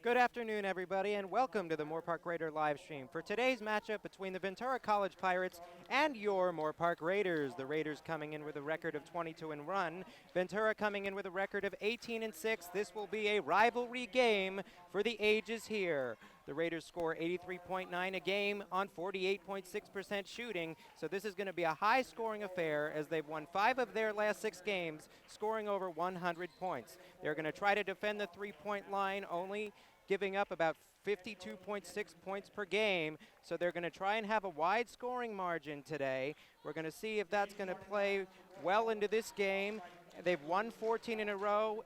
Good afternoon, everybody, and welcome to the Moore Park Raider live stream for today's matchup between the Ventura College Pirates and your Moore Park Raiders. The Raiders coming in with a record of 22-1. Ventura coming in with a record of 18-6. This will be a rivalry game for the ages here. The Raiders score 83.9 a game on 48.6% shooting, so this is going to be a high-scoring affair as they've won 5 of their last 6 games, scoring over 100 points. They're going to try to defend the three-point line, only giving up about 52.6 points per game, so they're going to try and have a wide scoring margin today. We're going to see if that's going to play well into this game. They've won 14 in a row,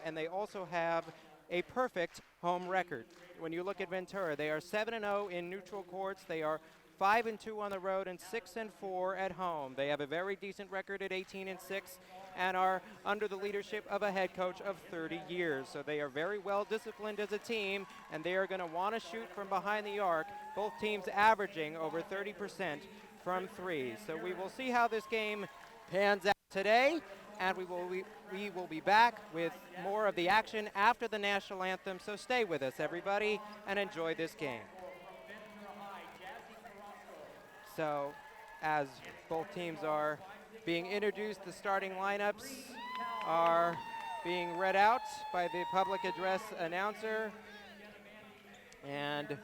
and they also have a perfect home record. When you look at Ventura, they are 7-0 in neutral courts. They are 5-2 on the road and 6-4 at home. They have a very decent record at 18-6 and are under the leadership of a head coach of 30 years. So they are very well disciplined as a team, and they are going to want to shoot from behind the arc, both teams averaging over 30% from three. So we will see how this game pans out today, and we will be back with more of the action after the national anthem. So stay with us, everybody, and enjoy this game. So as both teams are being introduced, the starting lineups are being read out by the public address announcer, and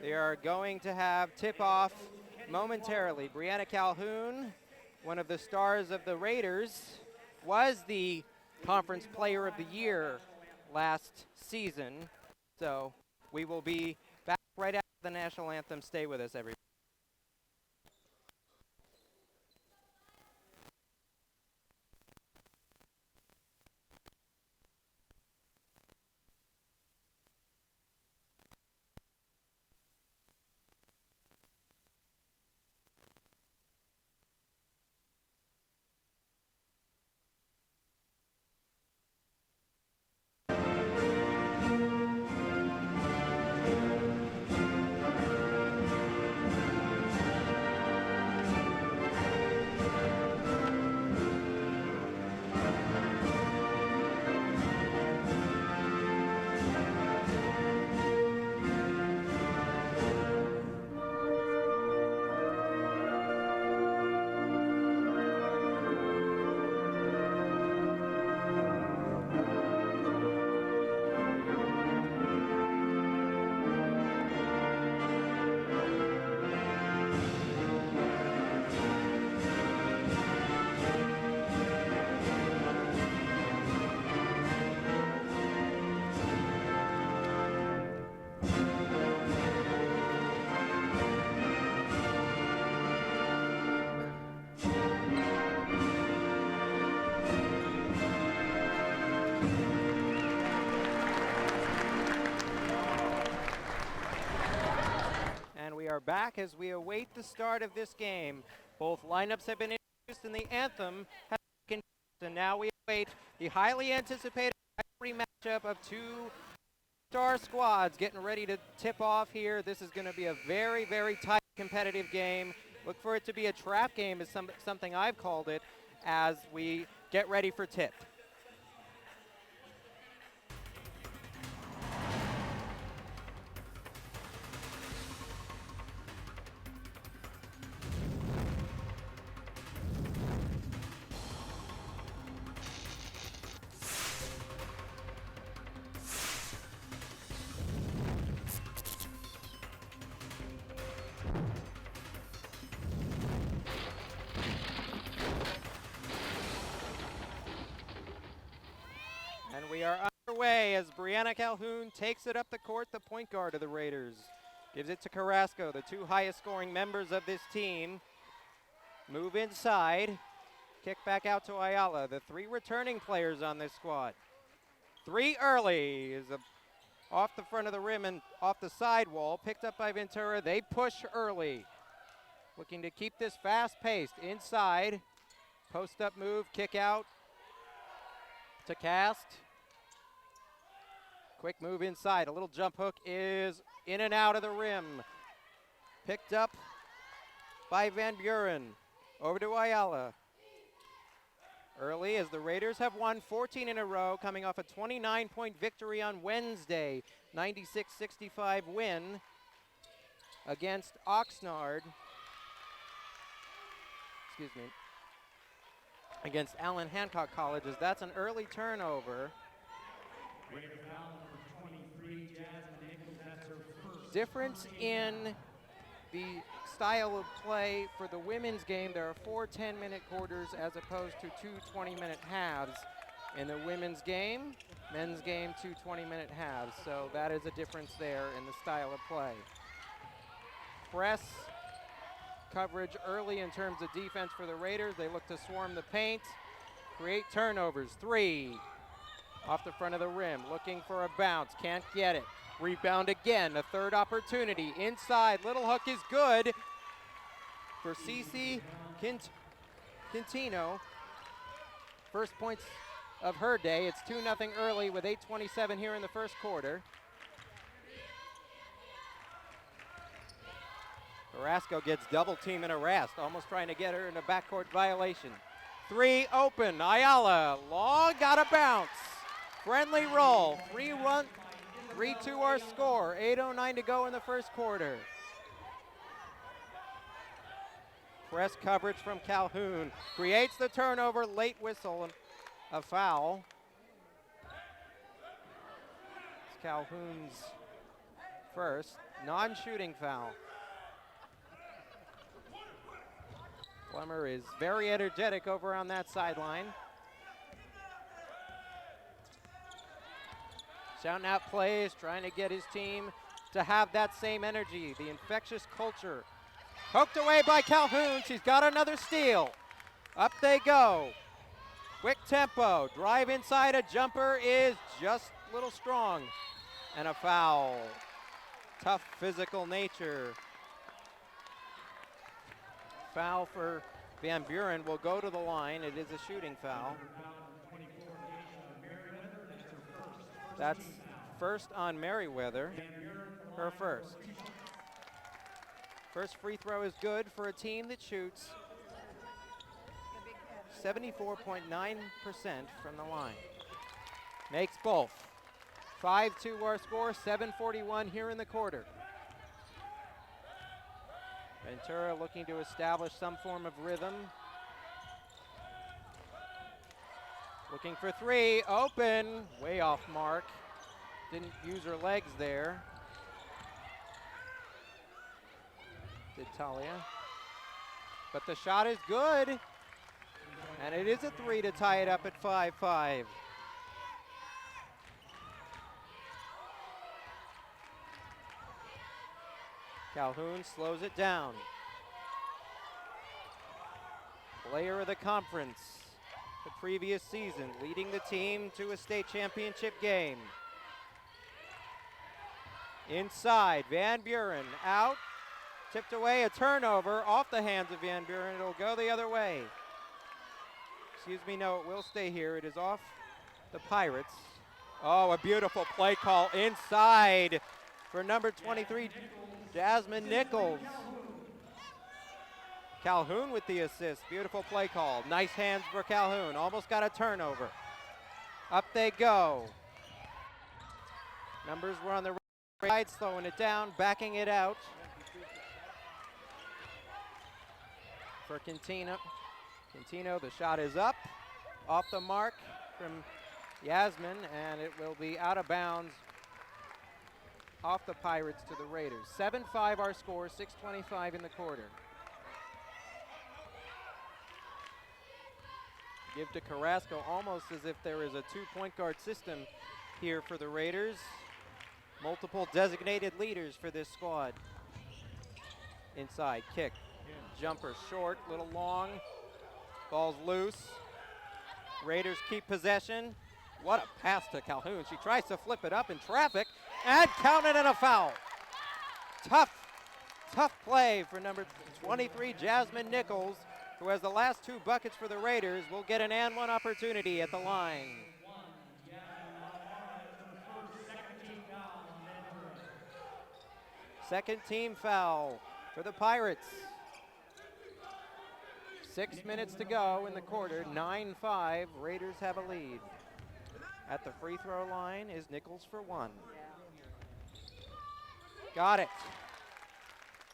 they are going to have tip-off momentarily. Brianna Calhoun, one of the stars of the Raiders, was the Conference Player of the Year last season. So we will be back right after the national anthem. Stay with us, everybody. Are back as we await the start of this game. Both lineups have been introduced and the anthem has been introduced, and now we await the highly anticipated rivalry matchup of two star squads getting ready to tip off here. This is going to be a very, very tight competitive game. Look for it to be a trap game is something I've called it as we get ready for tip. We are underway as Brianna Calhoun takes it up the court, the point guard of the Raiders. Gives it to Carrasco, the two highest scoring members of this team. Move inside. Kick back out to Ayala, the three returning players on this squad. Three early is off the front of the rim and off the side wall. Picked up by Ventura. They push early. Looking to keep this fast-paced. Inside. Post-up move, kick out to Cast. Quick move inside. A little jump hook is in and out of the rim. Picked up by Van Buren. Over to Ayala. early as the Raiders have won 14 in a row, coming off a 29-point victory on Wednesday, 96-65 win against Oxnard. Excuse me. Against Allen Hancock Colleges. That's an early turnover. Difference in the style of play for the women's game. There are 4 10-minute quarters as opposed to 2 20-minute halves in the women's game. Men's game, 2 20-minute halves. So that is a difference there in the style of play. Press coverage early in terms of defense for the Raiders. They look to swarm the paint, create turnovers. 3 off the front of the rim, looking for a bounce, can't get it. Rebound again, a third opportunity. Inside, little hook is good for Cece Quintino. First points of her day. It's 2-0 early with 8:27 here in the first quarter. Carrasco gets double team and harassed, almost trying to get her in a backcourt violation. 3 open, Ayala, long, got a bounce. Friendly roll, 3-2 our score, 8:09 to go in the first quarter. Press coverage from Calhoun, creates the turnover, late whistle, and a foul. It's Calhoun's first, non-shooting foul. Plummer is very energetic over on that sideline. Shouting out plays, trying to get his team to have that same energy, the infectious culture. Poked away by Calhoun, she's got another steal. Up they go. Quick tempo, drive inside, a jumper is just a little strong. And a foul. Tough physical nature. Foul for Van Buren, will go to the line. It is a shooting foul. That's first on Merriweather, her first. First free throw is good for a team that shoots 74.9% from the line. Makes both. 5-2 our score, 7:41 here in the quarter. Ventura looking to establish some form of rhythm. Looking for 3, open, way off mark. Didn't use her legs there. Did Talia. But the shot is good. And it is a 3 to tie it up at 5-5. Calhoun slows it down. Player of the conference the previous season, leading the team to a state championship game. Inside, Van Buren out, tipped away, a turnover off the hands of Van Buren. It'll go the other way. Excuse me, no, it will stay here. It is off the Pirates. Oh, a beautiful play call inside for number 23, Jasmine Nichols. Calhoun with the assist. Beautiful play call. Nice hands for Calhoun. Almost got a turnover. Up they go. Numbers were on the right side, slowing it down, backing it out. For Quintino. Quintino, the shot is up. Off the mark from Yasmin, and it will be out of bounds off the Pirates to the Raiders. 7-5 our score, 6:25 in the quarter. Give to Carrasco almost as if there is a 2-point guard system here for the Raiders. Multiple designated leaders for this squad. Inside, kick, jumper short, little long. Ball's loose. Raiders keep possession. What a pass to Calhoun. She tries to flip it up in traffic and counted and a foul. Tough play for number 23, Jasmine Nichols, who has the last 2 buckets for the Raiders, will get an and 1 opportunity at the line. Second team foul for the Pirates. 6 minutes to go in the quarter, 9-5, Raiders have a lead. At the free throw line is Nichols for one. Got it.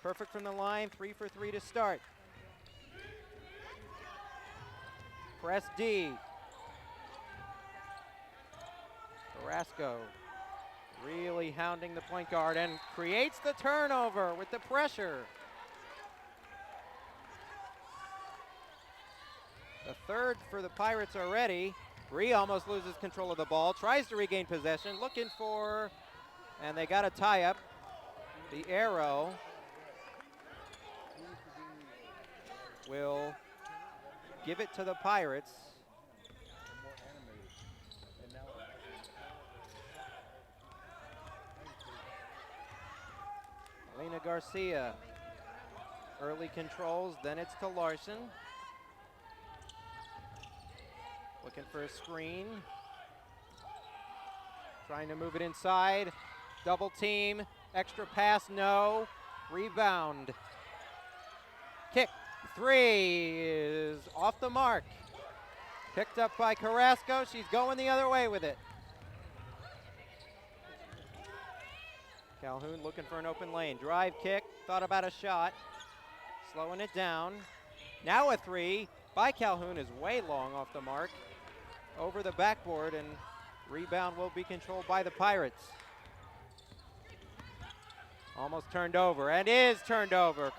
Perfect from the line, 3 for 3 to start. Press D. Carrasco really hounding the point guard and creates the turnover with the pressure. The third for the Pirates already. Bree almost loses control of the ball, tries to regain possession, looking for, and they got a tie up. The arrow will give it to the Pirates. Elena Garcia, early controls, then it's to Larson. Looking for a screen. Trying to move it inside. Double team, extra pass, no. Rebound. Kick, 3 is off the mark. Picked up by Carrasco, she's going the other way with it. Calhoun looking for an open lane. Drive kick, thought about a shot. Slowing it down. Now a 3 by Calhoun is way long off the mark. Over the backboard, and rebound will be controlled by the Pirates. Almost turned over, and is turned over.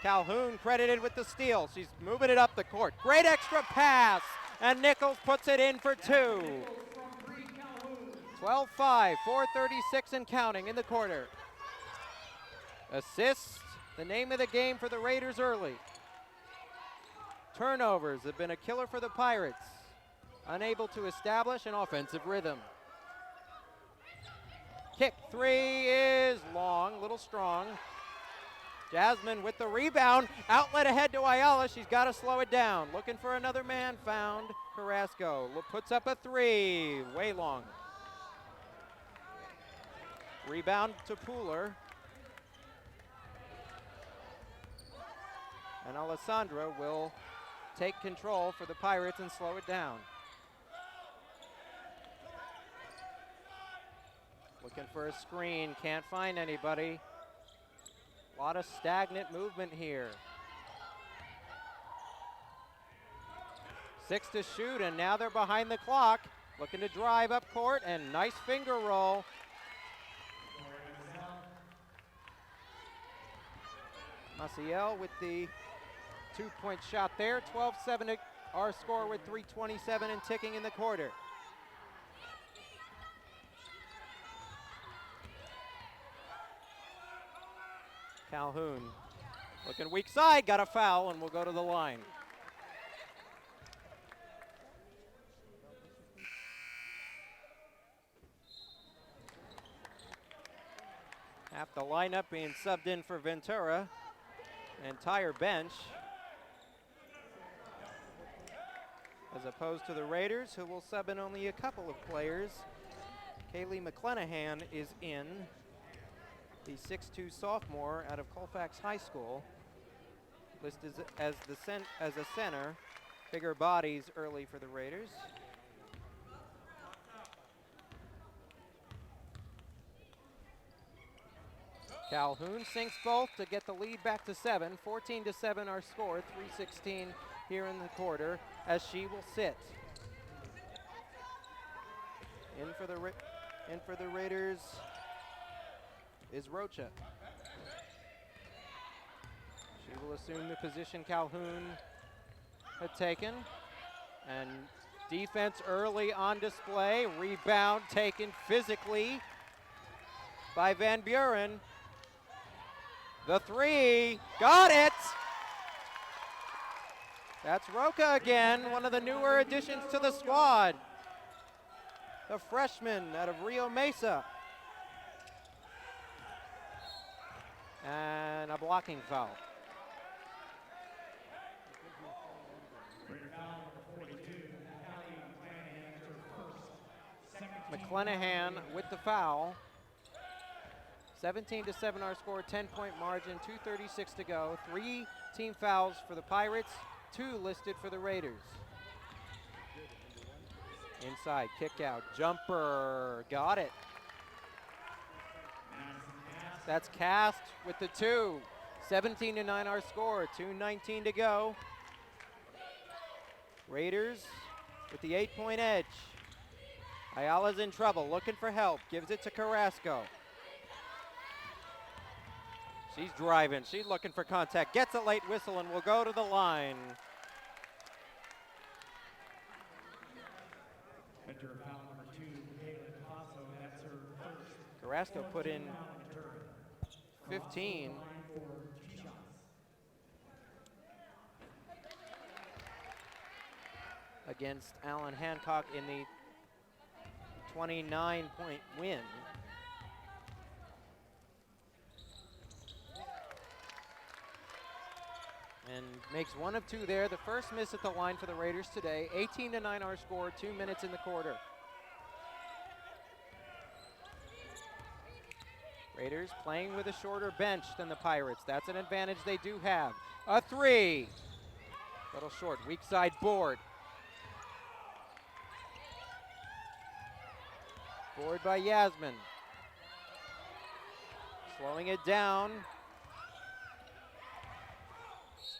Calhoun credited with the steal. She's moving it up the court. Great extra pass, and Nichols puts it in for 2. 12-5, 4:36 and counting in the quarter. Assists, the name of the game for the Raiders early. Turnovers have been a killer for the Pirates. Unable to establish an offensive rhythm. Kick, 3 is long, little strong. Jasmine with the rebound, outlet ahead to Ayala, she's got to slow it down. Looking for another man, found Carrasco. Puts up a 3, way long. Rebound to Pooler. And Alessandra will take control for the Pirates and slow it down. Looking for a screen, can't find anybody. A lot of stagnant movement here. 6 to shoot, and now they're behind the clock. Looking to drive up court, and nice finger roll. Maciel with the 2-point shot there. 12-7 our score with 3:27 and ticking in the quarter. Calhoun looking weak side, got a foul, and will go to the line. Half the lineup being subbed in for Ventura. Entire bench, as opposed to the Raiders, who will sub in only a couple of players. Kaylee McClenahan is in, the 6'2 sophomore out of Colfax High School, listed as a center. Bigger bodies early for the Raiders. Calhoun sinks both to get the lead back to 7. 14-7 our score, 3:16 here in the quarter, as she will sit. In for the Raiders is Rocha. She will assume the position Calhoun had taken. And defense early on display. Rebound taken physically by Van Buren. The 3, got it! That's Roca again, one of the newer additions to the squad. The freshman out of Rio Mesa. And a blocking foul. McClenahan with the foul. 17-7 our score, 10-point margin, 2:36 to go. 3 team fouls for the Pirates, 2 listed for the Raiders. Inside, kick out, jumper, got it. That's Cast with the 2. 17-9 our score, 2:19 to go. Raiders with the 8-point edge. Ayala's in trouble, looking for help, gives it to Carrasco. She's driving, she's looking for contact, gets a late whistle and will go to the line. Carrasco put in 15. Against Alan Hancock in the 29-point win. And makes 1 of 2 there. The first miss at the line for the Raiders today. 18-9 our score, 2 minutes in the quarter. Raiders playing with a shorter bench than the Pirates. That's an advantage they do have. A 3. Little short, weak side board. Board by Yasmin. Slowing it down.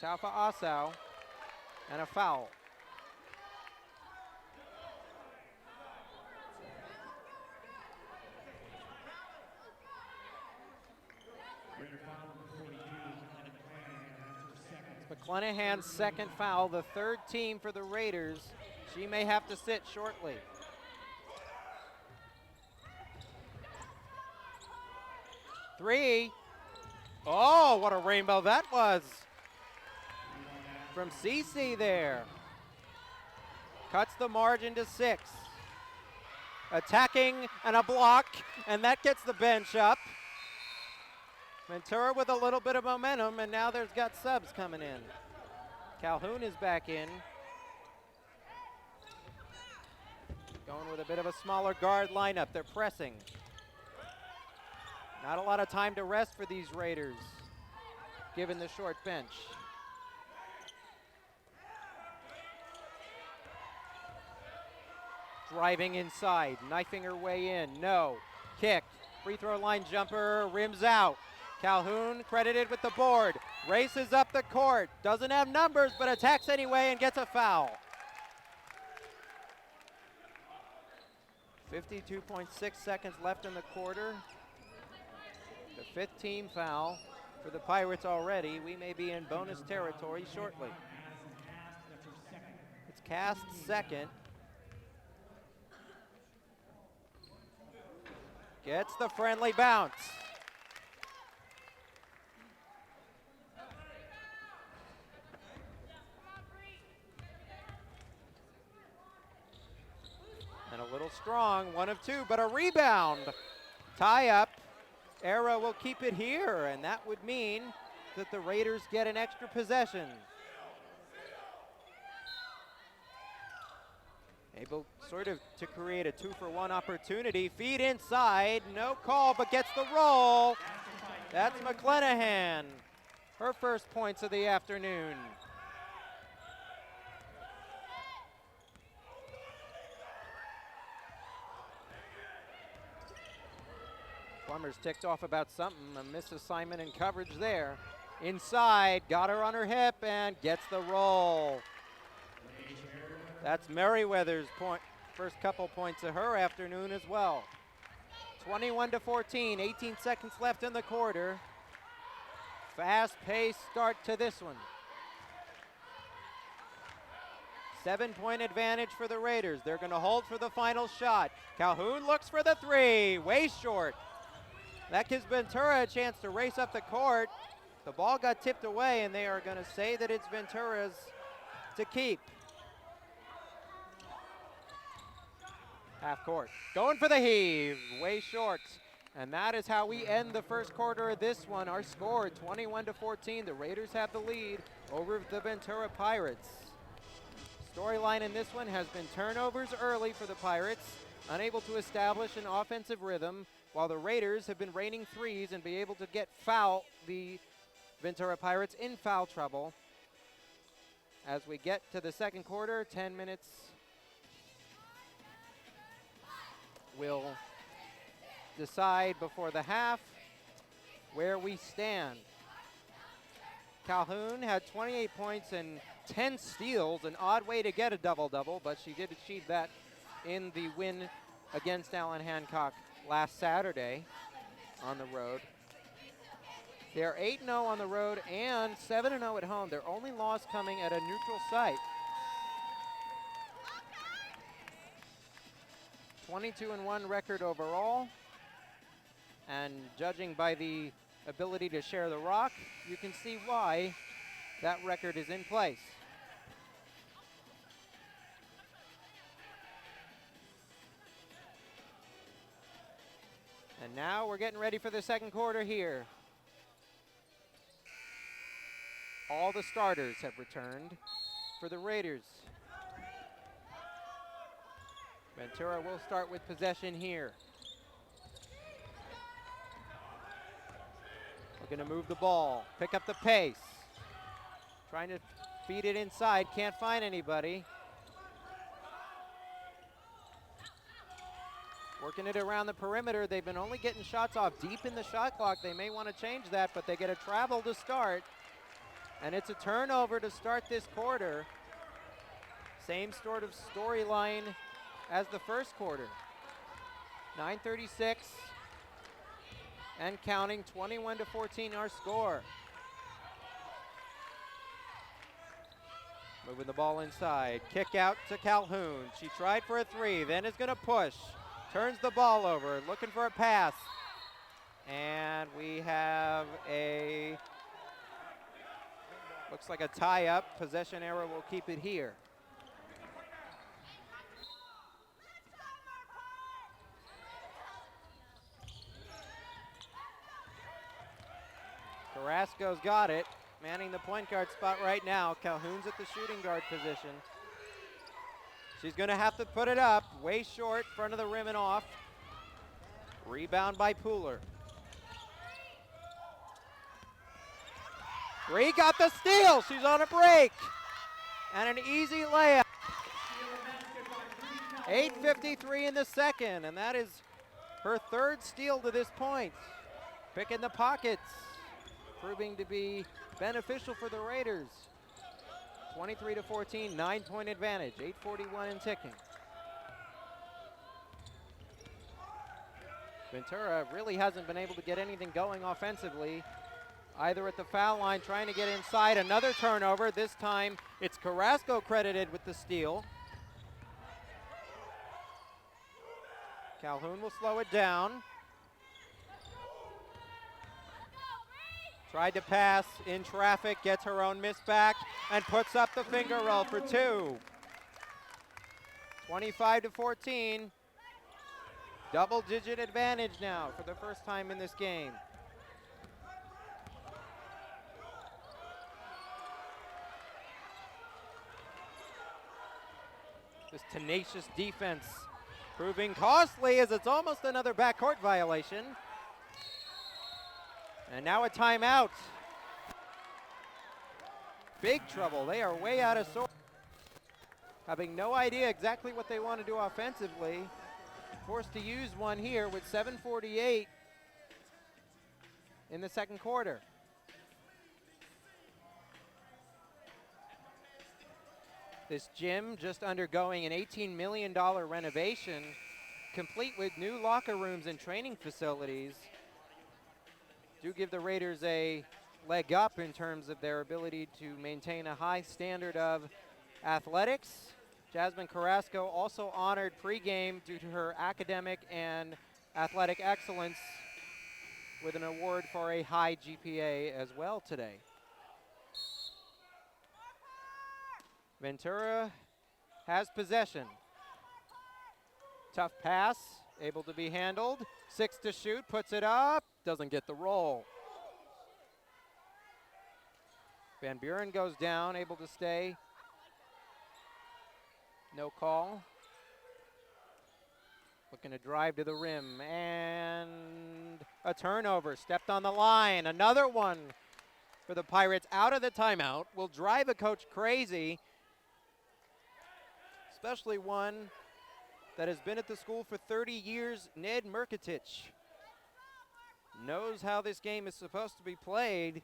Taufa Asau, and a foul. McClenahan's second foul, the 3rd team for the Raiders. She may have to sit shortly. Three. Oh, what a rainbow that was. From Cece there. Cuts the margin to 6. Attacking and a block, and that gets the bench up. Ventura with a little bit of momentum, and now there's got subs coming in. Calhoun is back in. Going with a bit of a smaller guard lineup. They're pressing. Not a lot of time to rest for these Raiders, given the short bench. Driving inside, knifing her way in, no. Kick, free throw line jumper, rims out. Calhoun credited with the board, races up the court, doesn't have numbers but attacks anyway and gets a foul. 52.6 seconds left in the quarter. The 5th team foul for the Pirates already. We may be in bonus territory shortly. It's Cast's second. Gets the friendly bounce. And a little strong, 1 of 2, but a rebound. Tie up. Era will keep it here, and that would mean that the Raiders get an extra possession. Able sort of to create a 2-for-1 opportunity. Feed inside, no call, but gets the roll. That's McClenahan. Her first points of the afternoon. Plummer's ticked off about something, a misassignment in coverage there. Inside, got her on her hip and gets the roll. That's Merriweather's first couple points of her afternoon as well. 21-14, 18 seconds left in the quarter. Fast-paced start to this one. 7-point advantage for the Raiders. They're going to hold for the final shot. Calhoun looks for the 3, way short. That gives Ventura a chance to race up the court. The ball got tipped away, and they are going to say that it's Ventura's to keep. Half court. Going for the heave, way short. And that is how we end the first quarter of this one. Our score, 21-14. The Raiders have the lead over the Ventura Pirates. Storyline in this one has been turnovers early for the Pirates, unable to establish an offensive rhythm, while the Raiders have been raining threes and be able to get the Ventura Pirates in foul trouble. As we get to the second quarter, 10 minutes will decide before the half where we stand. Calhoun had 28 points and 10 steals, an odd way to get a double-double, but she did achieve that in the win against Allen Hancock last Saturday on the road. They're 8-0 on the road and 7-0 at home. Their only loss coming at a neutral site. 22-1 record overall. And judging by the ability to share the rock, you can see why that record is in place. And now we're getting ready for the second quarter here. All the starters have returned for the Raiders. Ventura will start with possession here. We're going to move the ball, pick up the pace. Trying to feed it inside, can't find anybody. Working it around the perimeter. They've been only getting shots off deep in the shot clock. They may want to change that, but they get a travel to start. And it's a turnover to start this quarter. Same sort of storyline as the first quarter. 9:36 and counting, 21-14 our score. Moving the ball inside, kick out to Calhoun. She tried for a three, then is gonna push. Turns the ball over, looking for a pass. And we have looks like a tie-up. Possession error will keep it here. Carrasco's got it, manning the point guard spot right now. Calhoun's at the shooting guard position. She's gonna have to put it up, way short, front of the rim and off. Rebound by Pooler. Bree got the steal, she's on a break. And an easy layup. 8:53 in the second, and that is her third steal to this point. Picking the pockets, proving to be beneficial for the Raiders. 23-14, 9-point advantage, 8:41 and ticking. Ventura really hasn't been able to get anything going offensively, either at the foul line, trying to get inside. Another turnover. This time it's Carrasco credited with the steal. Calhoun will slow it down. Tried to pass in traffic, gets her own miss back, and puts up the finger roll for two. 25-14. Double-digit advantage now for the first time in this game. This tenacious defense proving costly as it's almost another backcourt violation. And now a timeout. Big trouble. They are way out of sorts. Having no idea exactly what they want to do offensively. Forced to use one here with 7:48 in the second quarter. This gym just undergoing an $18 million renovation, complete with new locker rooms and training facilities. Do give the Raiders a leg up in terms of their ability to maintain a high standard of athletics. Jasmine Carrasco also honored pregame due to her academic and athletic excellence with an award for a high GPA as well today. Ventura has possession. Tough pass, able to be handled. 6 to shoot, puts it up, doesn't get the roll. Van Buren goes down, able to stay. No call. Looking to drive to the rim, and a turnover. Stepped on the line. Another one for the Pirates out of the timeout. Will drive a coach crazy, especially one that has been at the school for 30 years. Ned Merkatich knows how this game is supposed to be played.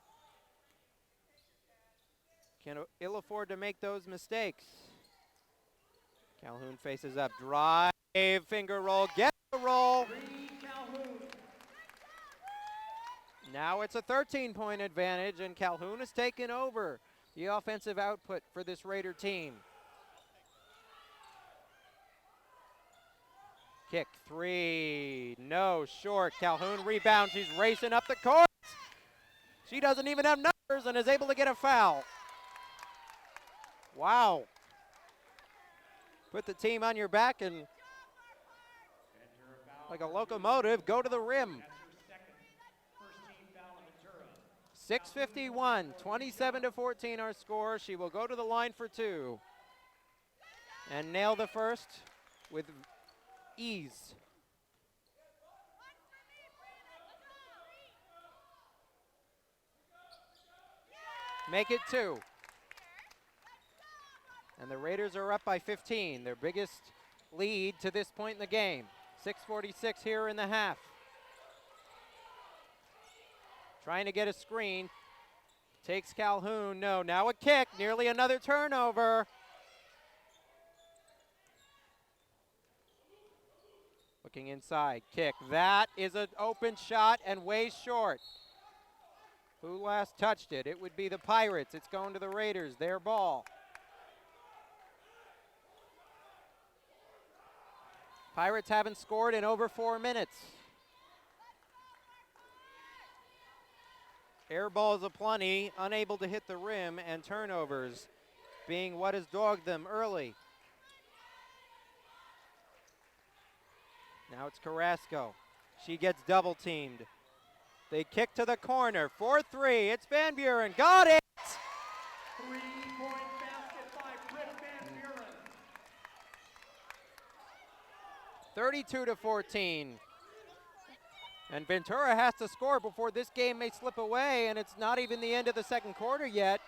Can ill afford to make those mistakes. Calhoun faces up, drive, finger roll, get the roll. Now it's a 13-point advantage, and Calhoun has taken over the offensive output for this Raider team. Kick three, no, short. Calhoun rebounds, she's racing up the court. She doesn't even have numbers and is able to get a foul. Wow. Put the team on your back and, like a locomotive, go to the rim. 6:51, 27-14 our score. She will go to the line for two and nail the first with ease. Make it two. And the Raiders are up by 15, their biggest lead to this point in the game. 6:46 here in the half. Trying to get a screen. Takes Calhoun, no, now a kick, nearly another turnover. Looking inside, kick. That is an open shot and way short. Who last touched it? It would be the Pirates. It's going to the Raiders, their ball. Pirates haven't scored in over 4 minutes. Air balls aplenty, unable to hit the rim, and turnovers being what has dogged them early. Now it's Carrasco. She gets double teamed. They kick to the corner. 4-3. It's Van Buren. Got it! 3-point basket by Britt Van Buren. 32-14. And Ventura has to score before this game may slip away, and it's not even the end of the second quarter yet.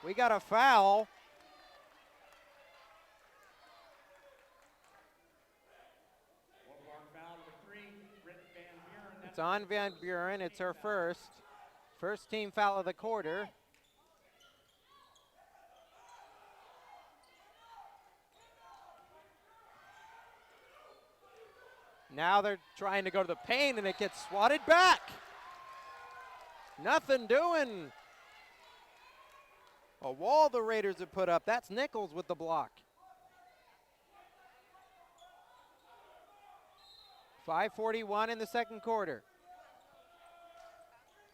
We got a foul. It's on Van Buren. It's her first team foul of the quarter. Now they're trying to go to the paint, and it gets swatted back. Nothing doing. A wall the Raiders have put up. That's Nichols with the block. 5:41 in the second quarter.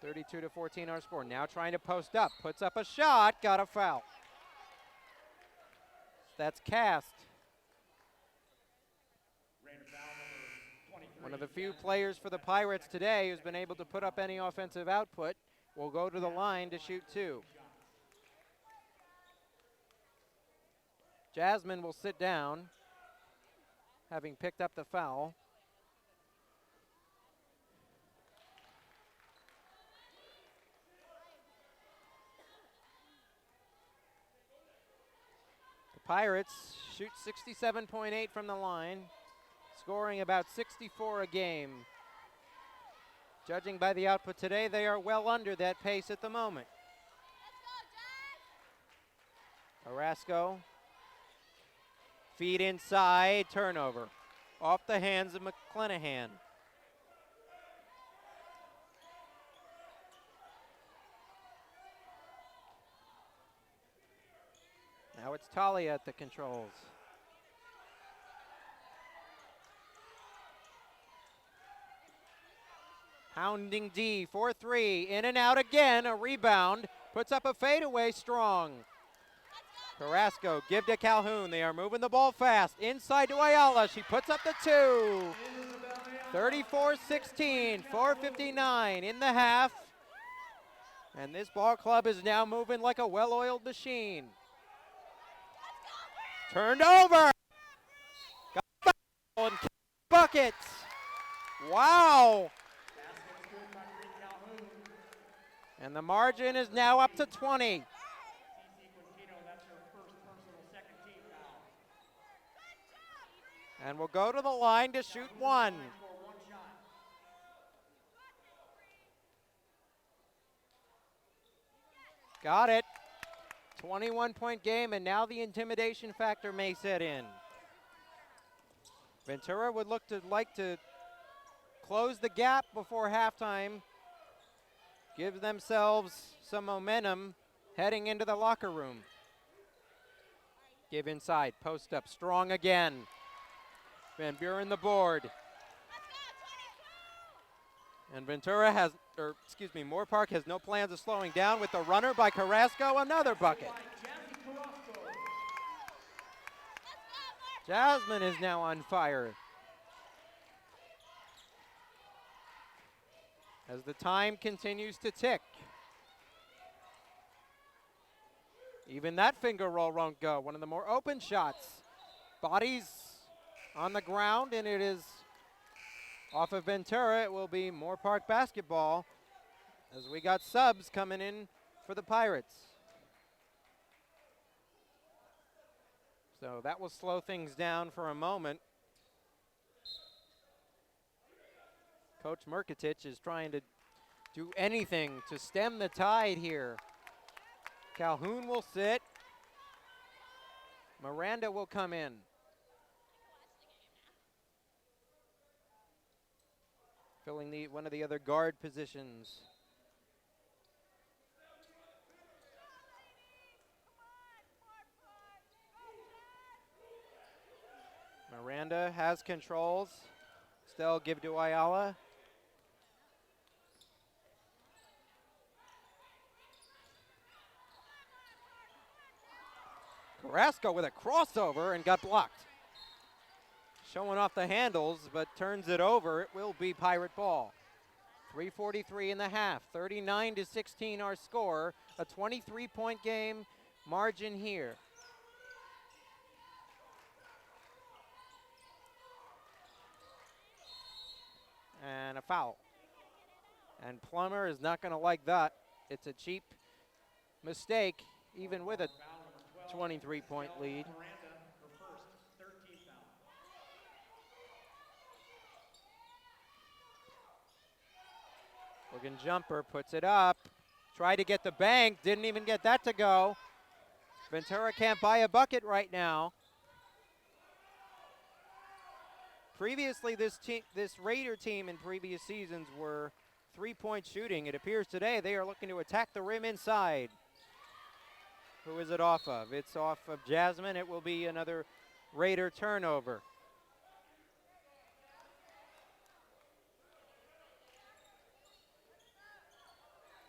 32-14 our score. Now trying to post up. Puts up a shot. Got a foul. That's Cast. One of the few players for the Pirates today who's been able to put up any offensive output will go to the line to shoot two. Jasmine will sit down, having picked up the foul. The Pirates shoot 67.8 from the line, scoring about 64 a game. Judging by the output today, they are well under that pace at the moment. Carrasco, feed inside, turnover. Off the hands of McClanahan. Now it's Talia at the controls. Pounding D, 4-3, in and out again, a rebound, puts up a fadeaway strong. Carrasco, give to Calhoun, they are moving the ball fast, inside to Ayala, she puts up the two. 34-16, 4:59 in the half. And this ball club is now moving like a well-oiled machine. Turned over. Got and bucket. bucket. Wow. Basket's good by Green Calhoun. And the margin is now up to 20. TC Quintino, that's her first personal second team foul. And we'll go to the line to shoot one. For one shot. Got it. 21-point game, and now the intimidation factor may set in. Ventura would like to close the gap before halftime, give themselves some momentum heading into the locker room. Give inside, post up, strong again. Van Buren the board. And Ventura has, Moore Park has no plans of slowing down with the runner by Carrasco, another bucket. Jasmine is now on fire. As the time continues to tick. Even that finger roll won't go. One of the more open shots. Bodies on the ground, and it is off of Ventura. It will be Moore Park basketball as we got subs coming in for the Pirates. So that will slow things down for a moment. Coach Merkatich is trying to do anything to stem the tide here. Calhoun will sit. Miranda will come in. Filling one of the other guard positions. Miranda has controls. Still give to Ayala. Carrasco with a crossover and got blocked. Showing off the handles, but turns it over. It will be Pirate ball. 3:43 in the half. 39-16 our score. A 23-point game margin here. And a foul. And Plummer is not going to like that. It's a cheap mistake, even with a 23-point lead. Miranda, her first, 13th foul. Looking jumper, puts it up. Tried to get the bank, didn't even get that to go. Ventura can't buy a bucket right now. Previously, this Raider team in previous seasons were three-point shooting. It appears today they are looking to attack the rim inside. Who is it off of? It's off of Jasmine. It will be another Raider turnover.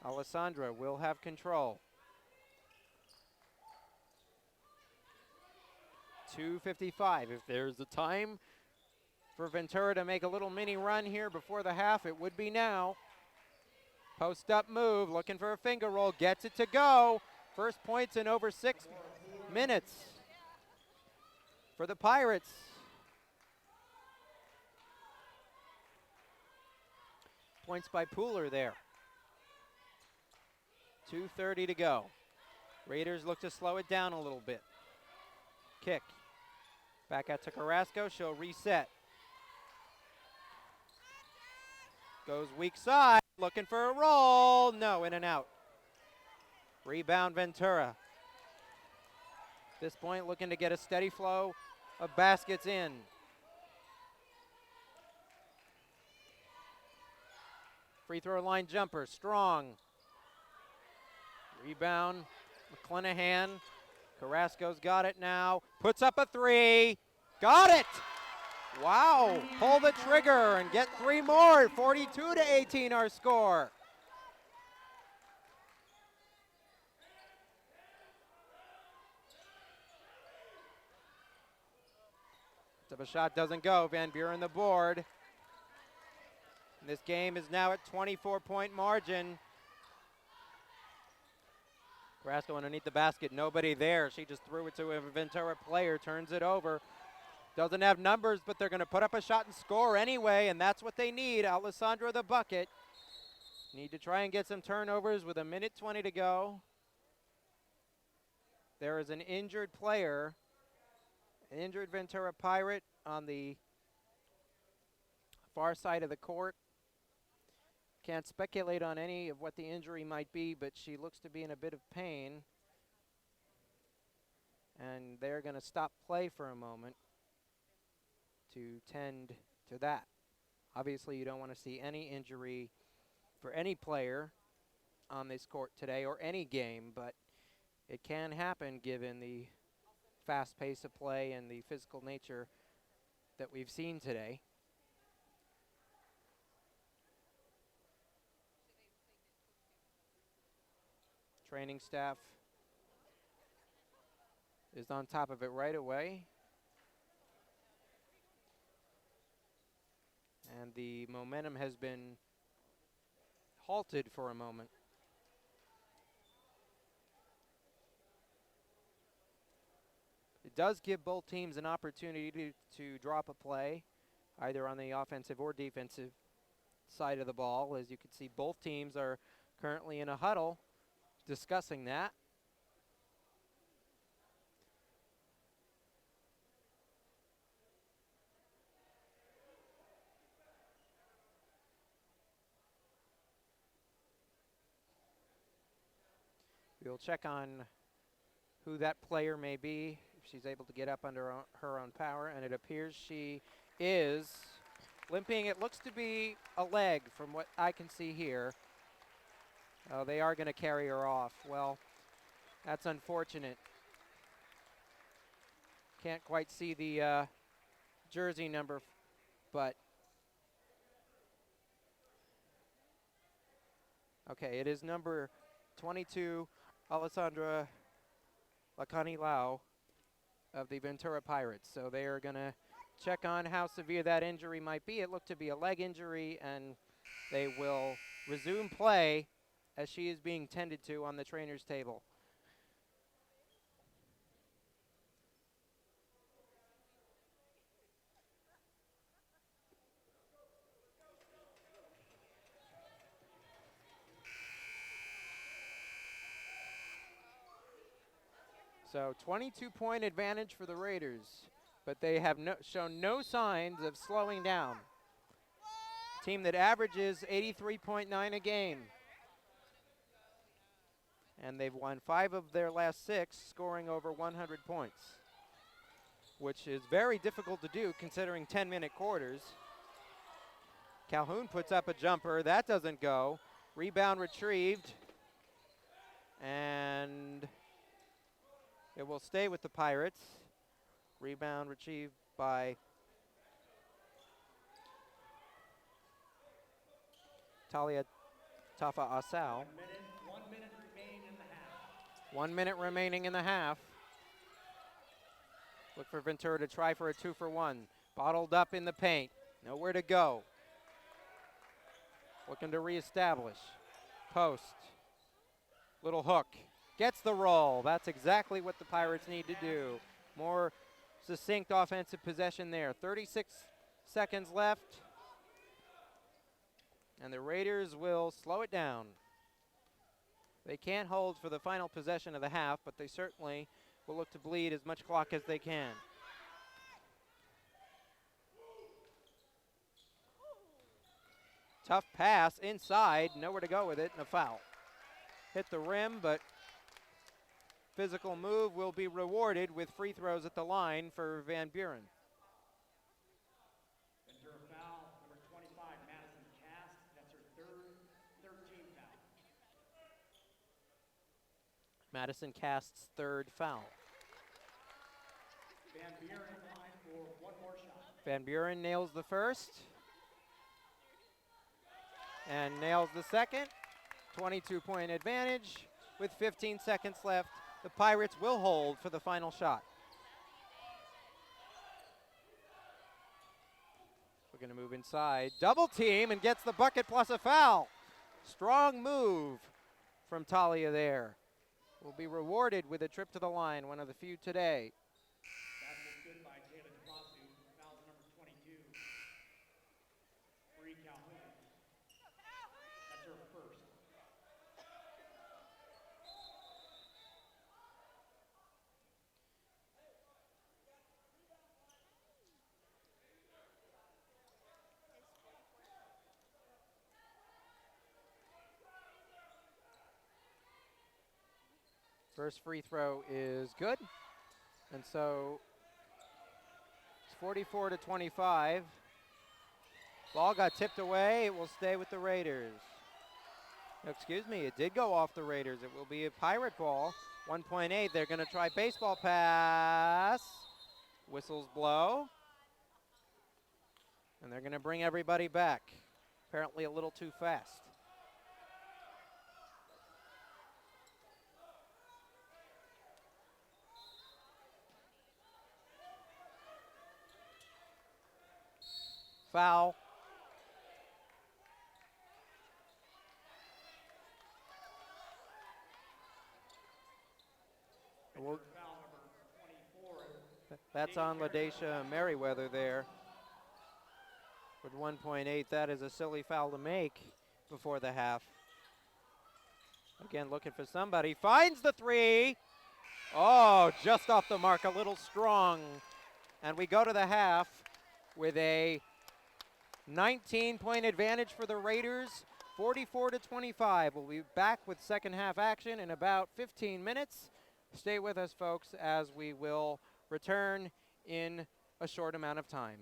Alessandra will have control. 2:55. If there's a time for Ventura to make a little mini run here before the half, it would be now. Post up move, looking for a finger roll, gets it to go. First points in over 6 minutes for the Pirates. Points by Pooler there. 2:30 to go. Raiders look to slow it down a little bit. Kick. Back out to Carrasco. She'll reset. Goes weak side. Looking for a roll. No, in and out. Rebound Ventura. At this point, looking to get a steady flow of baskets in. Free throw line jumper, strong. Rebound, McClanahan. Carrasco's got it now. Puts up a three. Got it! Wow, pull the trigger and get three more. 42-18 our score. If a shot doesn't go, Van Buren the board. And this game is now at 24-point margin. Carrasco underneath the basket, nobody there. She just threw it to a Ventura player, turns it over. Doesn't have numbers, but they're going to put up a shot and score anyway, and that's what they need. Alessandra the bucket. Need to try and get some turnovers with 1:20 to go. There is an injured player, an injured Ventura Pirate on the far side of the court. Can't speculate on any of what the injury might be, but she looks to be in a bit of pain. And they're going to stop play for a moment to tend to that. Obviously, you don't want to see any injury for any player on this court today or any game, but it can happen given the fast pace of play and the physical nature that we've seen today. Training staff is on top of it right away. And the momentum has been halted for a moment. It does give both teams an opportunity to drop a play, either on the offensive or defensive side of the ball. As you can see, both teams are currently in a huddle discussing that. We'll check on who that player may be, if she's able to get up under her own power, and it appears she is limping. It looks to be a leg from what I can see here. Oh, they are going to carry her off. Well, that's unfortunate. Can't quite see the jersey number, but okay, it is number 22, Alessandra Lacani-Lau of the Ventura Pirates. So they are going to check on how severe that injury might be. It looked to be a leg injury, and they will resume play as she is being tended to on the trainer's table. So 22-point advantage for the Raiders, but they have shown no signs of slowing down. Team that averages 83.9 a game. And they've won 5 of their last 6, scoring over 100 points, which is very difficult to do considering 10-minute quarters. Calhoun puts up a jumper. That doesn't go. Rebound retrieved. And it will stay with the Pirates. Rebound retrieved by Talia Tafa Asau. 1 minute remaining in the half. 1 minute remaining in the half. Look for Ventura to try for a 2-for-1. Bottled up in the paint. Nowhere to go. Looking to reestablish. Post. Little hook. Gets the roll. That's exactly what the Pirates need to do. More succinct offensive possession there. 36 seconds left. And the Raiders will slow it down. They can't hold for the final possession of the half, but they certainly will look to bleed as much clock as they can. Tough pass inside. Nowhere to go with it, and a foul. Hit the rim, but physical move will be rewarded with free throws at the line for Van Buren. Ventura foul, number 25, Madison Cast. That's her third 13th foul. Madison Cast's third foul. Van Buren in line for one more shot. Van Buren nails the first and nails the second. 22-point advantage with 15 seconds left. The Pirates will hold for the final shot. We're going to move inside. Double team and gets the bucket plus a foul. Strong move from Talia there. Will be rewarded with a trip to the line, one of the few today. That was good by Taylor DePasu. First free throw is good. And so it's 44-25. Ball got tipped away. It will stay with the Raiders. Excuse me, it did go off the Raiders. It will be a Pirate ball. 1.8, they're going to try baseball pass. Whistles blow. And they're going to bring everybody back. Apparently a little too fast. Foul. Well, that's on LaDacia Merriweather there. With 1.8, that is a silly foul to make before the half. Again, looking for somebody. Finds the three. Oh, just off the mark, a little strong. And we go to the half with a 19-point advantage for the Raiders, 44-25. We'll be back with second half action in about 15 minutes. Stay with us, folks, as we will return in a short amount of time.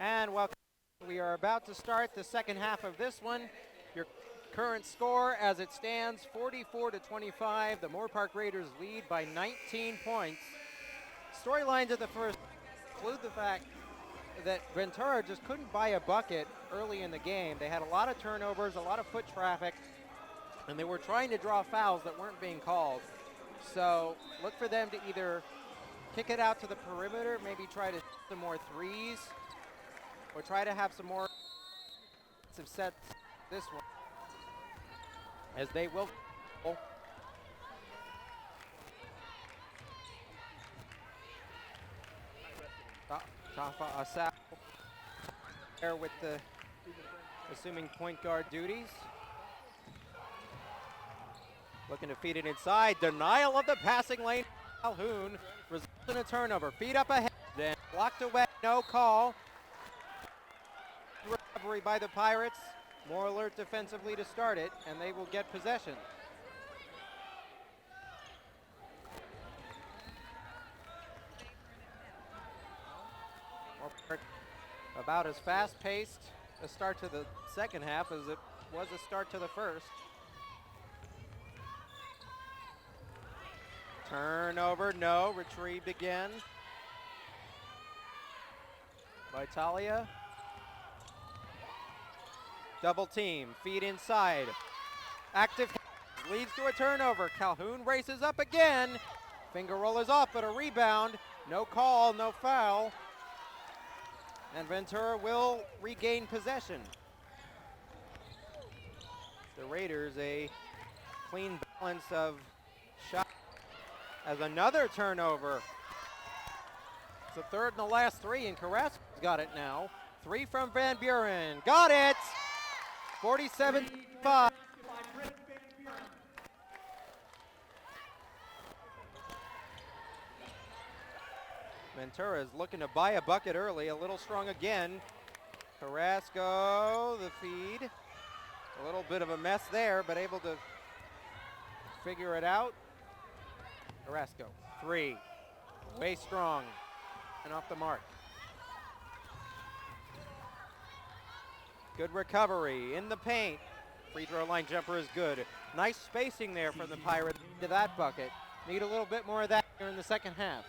And welcome. We are about to start the second half of this one. Your current score as it stands, 44-25. The Moore Park Raiders lead by 19 points. Storylines of the first include the fact that Ventura just couldn't buy a bucket early in the game. They had a lot of turnovers, a lot of foot traffic, and they were trying to draw fouls that weren't being called. So look for them to either kick it out to the perimeter, maybe try to shoot some more threes, or try to have some more sets this one, as they will. Tafa Asao there with the assuming point guard duties. Looking to feed it inside. Denial of the passing lane. Calhoun results in a turnover. Feet up ahead and blocked away. No call. Recovery by the Pirates. More alert defensively to start it, and they will get possession. About as fast-paced a start to the second half as it was a start to the first. Turnover, no, retrieved again by Talia. Double team, feed inside. Active leads to a turnover. Calhoun races up again. Finger roll is off, but a rebound. No call, no foul. And Ventura will regain possession. The Raiders a clean balance of shots as another turnover. It's the third in the last three, and Carrasco's got it now. Three from Van Buren. Got it! 47-5. Ventura is looking to buy a bucket early, a little strong again. Carrasco, the feed. A little bit of a mess there, but able to figure it out. Carrasco, three, way strong and off the mark. Good recovery in the paint. Free throw line jumper is good. Nice spacing there from the Pirates to that bucket. Need a little bit more of that here in the second half.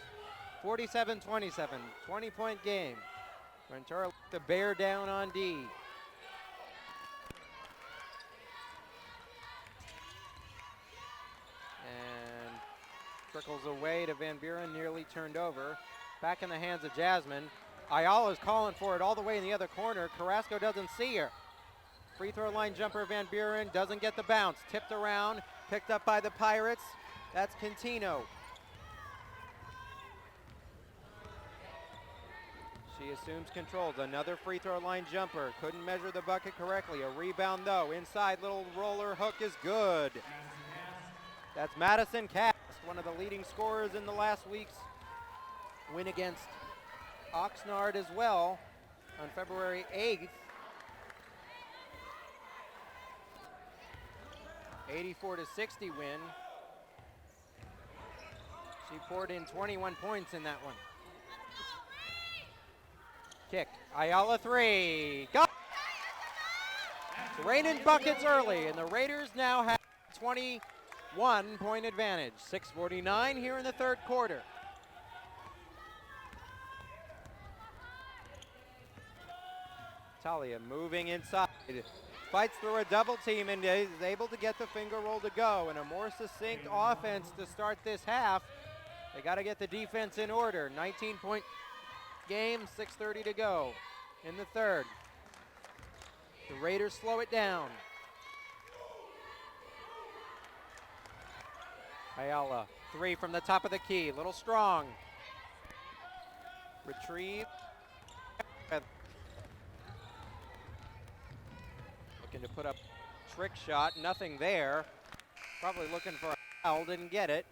47-27, 20-point game. Ventura to bear down on D. And trickles away to Van Buren, nearly turned over. Back in the hands of Jasmine. Ayala's calling for it all the way in the other corner. Carrasco doesn't see her. Free throw line jumper, Van Buren doesn't get the bounce. Tipped around, picked up by the Pirates. That's Quintino. She assumes control. Another free throw line jumper. Couldn't measure the bucket correctly. A rebound though. Inside little roller hook is good. That's Madison Cast, one of the leading scorers in the last week's win against Oxnard as well on February 8th. 84-60 win. She poured in 21 points in that one. Kick, Ayala three, got it! Raining buckets early, and the Raiders now have 21-point advantage. 6:49 here in the third quarter. Talia moving inside, fights through a double team and is able to get the finger roll to go, and a more succinct offense to start this half. They got to get the defense in order. 19-point game, 6:30 to go in the third. The Raiders slow it down. Ayala, three from the top of the key, a little strong. Retrieve. Looking to put up trick shot, nothing there. Probably looking for a foul, didn't get it.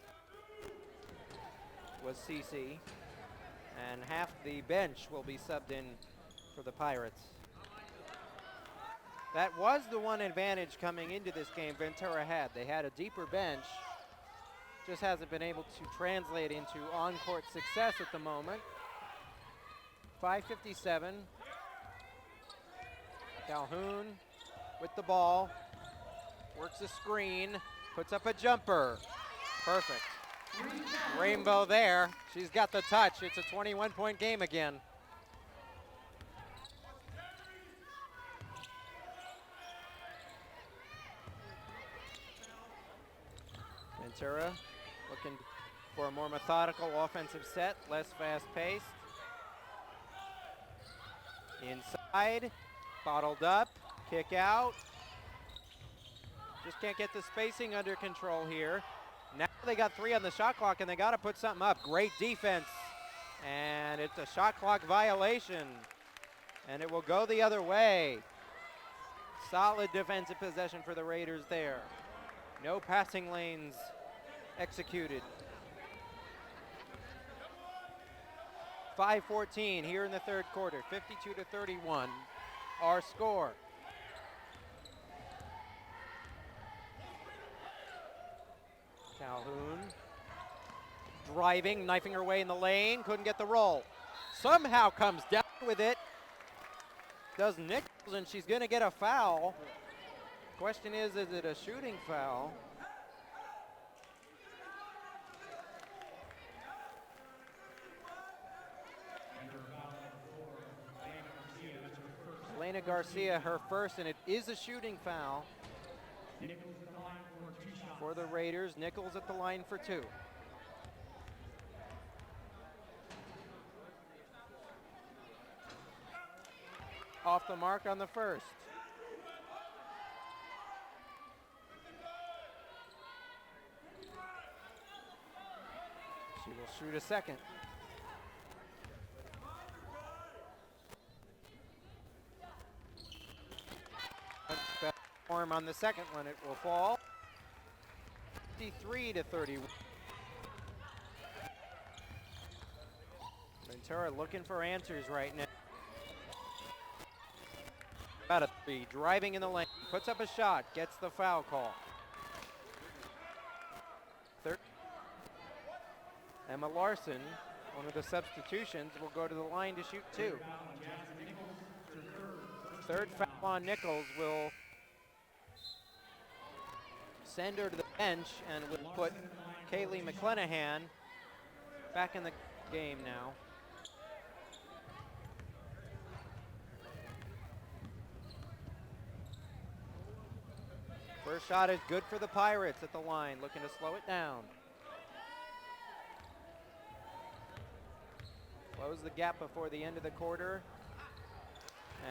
Was CC. And half the bench will be subbed in for the Pirates. That was the one advantage coming into this game Ventura had. They had a deeper bench. Just hasn't been able to translate into on-court success at the moment. 5:57 Calhoun with the ball, works a screen, puts up a jumper. Perfect. Rainbow there. She's got the touch. It's a 21-point game again. Ventura looking for a more methodical offensive set, less fast-paced. Inside, bottled up, kick out. Just can't get the spacing under control here. Now they got 3 on the shot clock and they got to put something up. Great defense. And it's a shot clock violation. And it will go the other way. Solid defensive possession for the Raiders there. No passing lanes executed. 5:14 here in the third quarter, 52-31, our score. Calhoun driving, knifing her way in the lane, couldn't get the roll. Somehow comes down with it. Does Nichols, and she's gonna get a foul. Question is it a shooting foul? Elena Garcia, her first, and it is a shooting foul for the Raiders. Nichols at the line for 2. Off the mark on the first. She will shoot a second. Form on the second one, it will fall. 53-31. Ventura looking for answers right now. About a 3, driving in the lane, puts up a shot, gets the foul call. Emma Larson, one of the substitutions, will go to the line to shoot 2. Third foul on Nichols will send her to the bench and will put Kaylee McClenahan back in the game now. First shot is good for the Pirates at the line, looking to slow it down. Close the gap before the end of the quarter.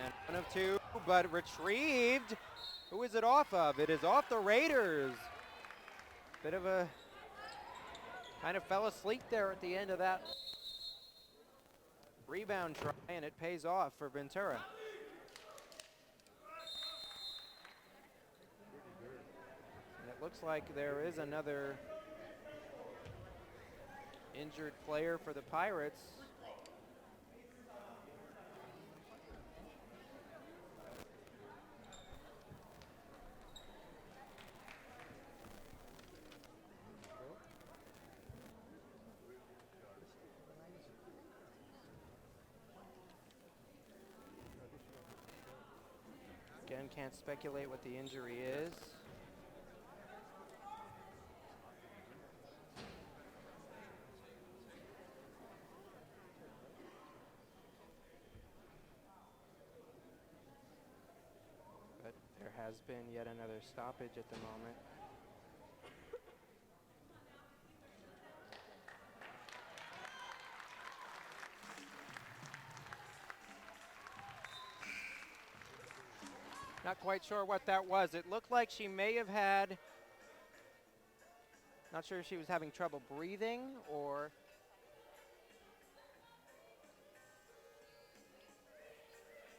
And 1 of 2, but retrieved. Who is it off of? It is off the Raiders. Bit of a, kind of fell asleep there at the end of that rebound try, and it pays off for Ventura. And it looks like there is another injured player for the Pirates. Again, can't speculate what the injury is. But there has been yet another stoppage at the moment. Not quite sure what that was. It looked like she may have had, not sure if she was having trouble breathing or,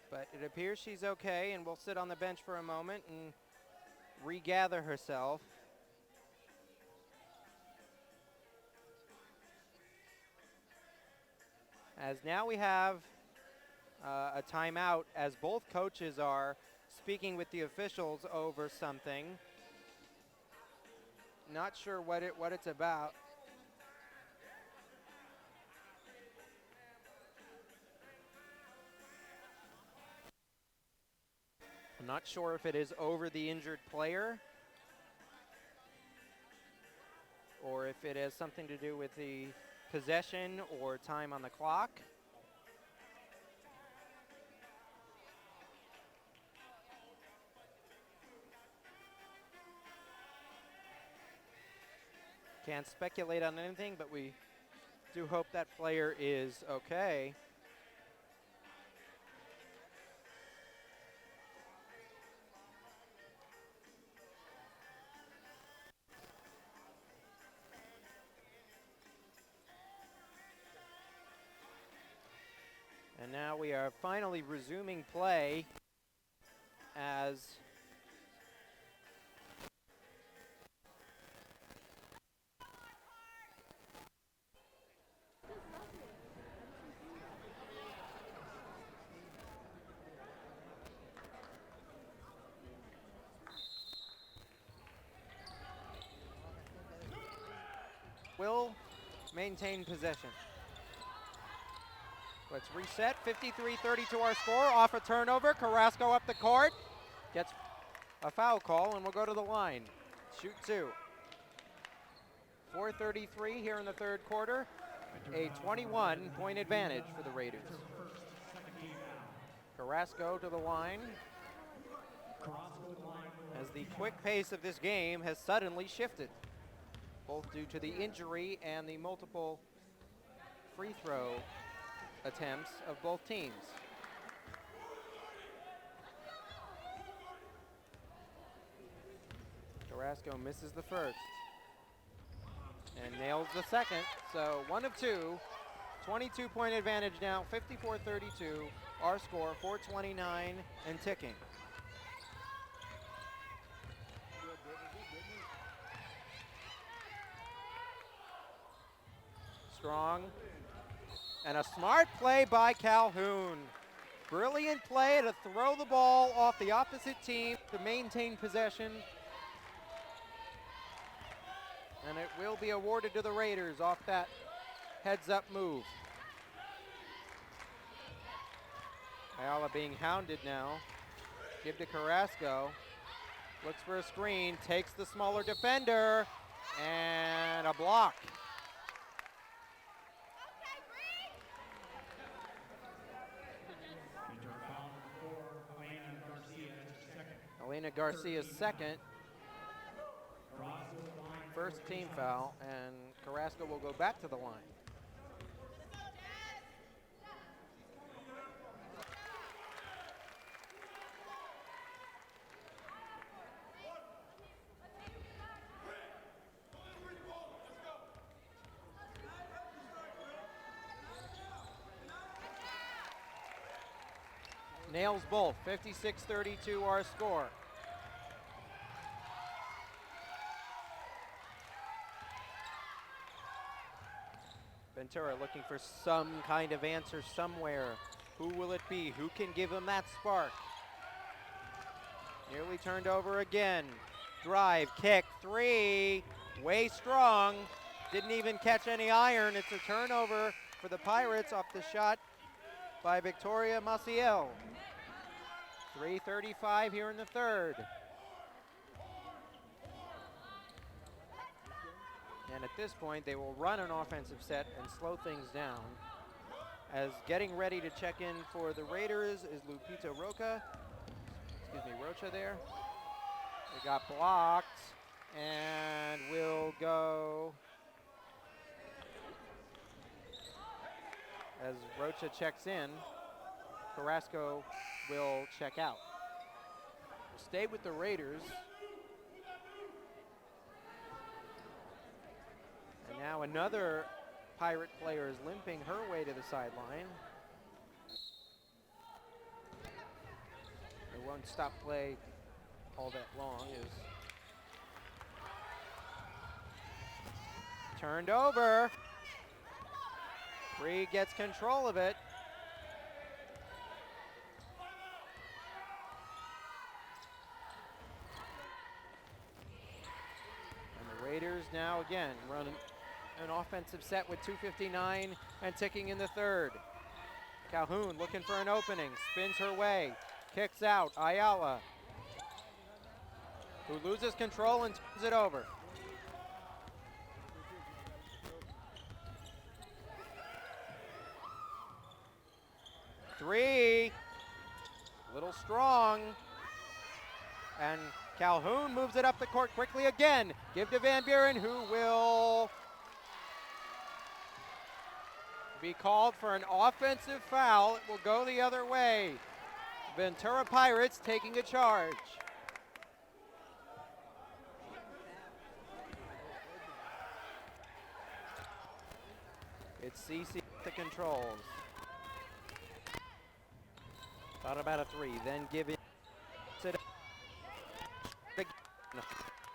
but it appears she's okay and will sit on the bench for a moment and regather herself. As now we have a timeout as both coaches are speaking with the officials over something. Not sure what it's about. I'm not sure if it is over the injured player or if it has something to do with the possession or time on the clock. Can't speculate on anything, but we do hope that player is okay. And now we are finally resuming play as will maintain possession. Let's reset. 53-32 our score. Off a turnover. Carrasco up the court. Gets a foul call and we'll go to the line. Shoot two. 4:33 here in the third quarter. A 21-point advantage for the Raiders. Carrasco to the line. As the quick pace of this game has suddenly shifted, both due to the injury and the multiple free throw attempts of both teams. Carrasco misses the first and nails the second, so 1 of 2. 22-point advantage now, 54-32. Our score, 4:29 and ticking. Strong. And a smart play by Calhoun. Brilliant play to throw the ball off the opposite team to maintain possession. And it will be awarded to the Raiders off that heads-up move. Ayala being hounded now. Give to Carrasco. Looks for a screen, takes the smaller defender, and a block. Elena Garcia's second. First team foul, and Carrasco will go back to the line. Nails both, 56-32 our score. Ventura looking for some kind of answer somewhere. Who will it be? Who can give him that spark? Nearly turned over again. Drive, kick, three. Way strong. Didn't even catch any iron. It's a turnover for the Pirates off the shot by Victoria Maciel. 3:35 here in the third. And at this point, they will run an offensive set and slow things down. As getting ready to check in for the Raiders is Lupita Rocha. Rocha there. They got blocked and will go as Rocha checks in. Carrasco will check out. We'll stay with the Raiders. And now another Pirate player is limping her way to the sideline. They won't stop play all that long. Is turned over. Bree gets control of it. And the Raiders now again run an offensive set with 2:59 and ticking in the third. Calhoun looking for an opening, spins her way. Kicks out, Ayala, who loses control and turns it over. Three, little strong. And Calhoun moves it up the court quickly again. Give to Van Buren, who will be called for an offensive foul. It will go the other way. Ventura Pirates taking a charge. It's CC at the controls. Thought about a three, then give it.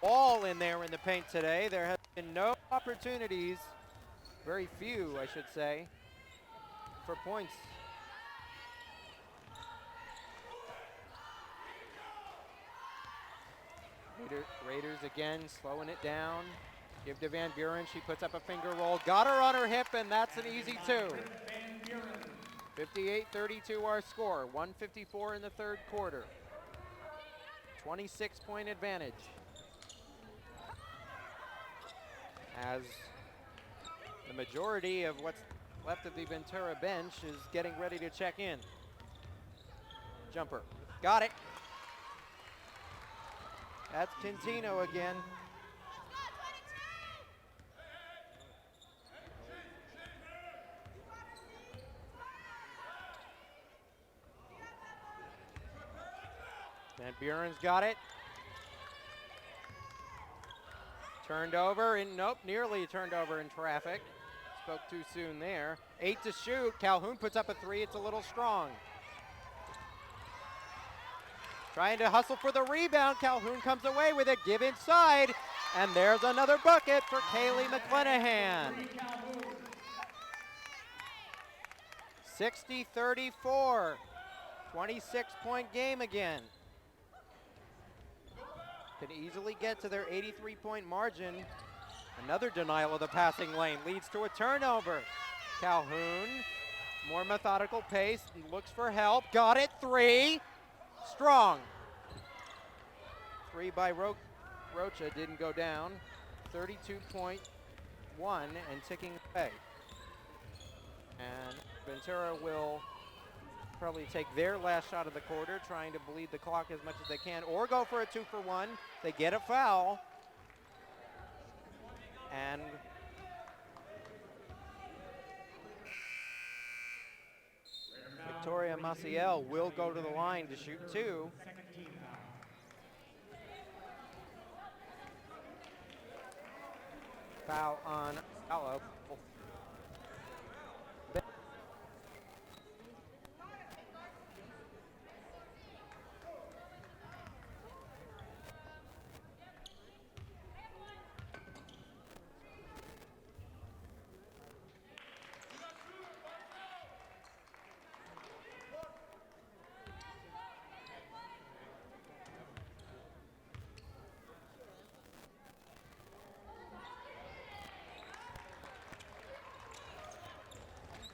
All in there in the paint today. There has been no opportunities, very few, I should say, for points. Raiders again slowing it down. Give to Van Buren. She puts up a finger roll. Got her on her hip, and that's an easy two. 58-32 our score. 1:54 in the third quarter. 26-point advantage. As the majority of what's left of the Ventura bench is getting ready to check in. Jumper. Got it. That's Quintino again. Van Buren's got it. Turned over, and nope, nearly turned over in traffic. Spoke too soon there. 8 to shoot. Calhoun puts up a three. It's a little strong. Trying to hustle for the rebound. Calhoun comes away with it. Give inside. And there's another bucket for Kaylee McClenahan. 60-34. 26-point game again. Can easily get to their 83-point margin. Another denial of the passing lane leads to a turnover. Calhoun, more methodical pace, looks for help. Got it, three. Strong. Three by Rocha didn't go down. 32.1 and ticking away. And Ventura will probably take their last shot of the quarter, trying to bleed the clock as much as they can, or go for a 2-for-1. They get a foul. And Victoria Maciel will go to the line to shoot two. Foul on Allo.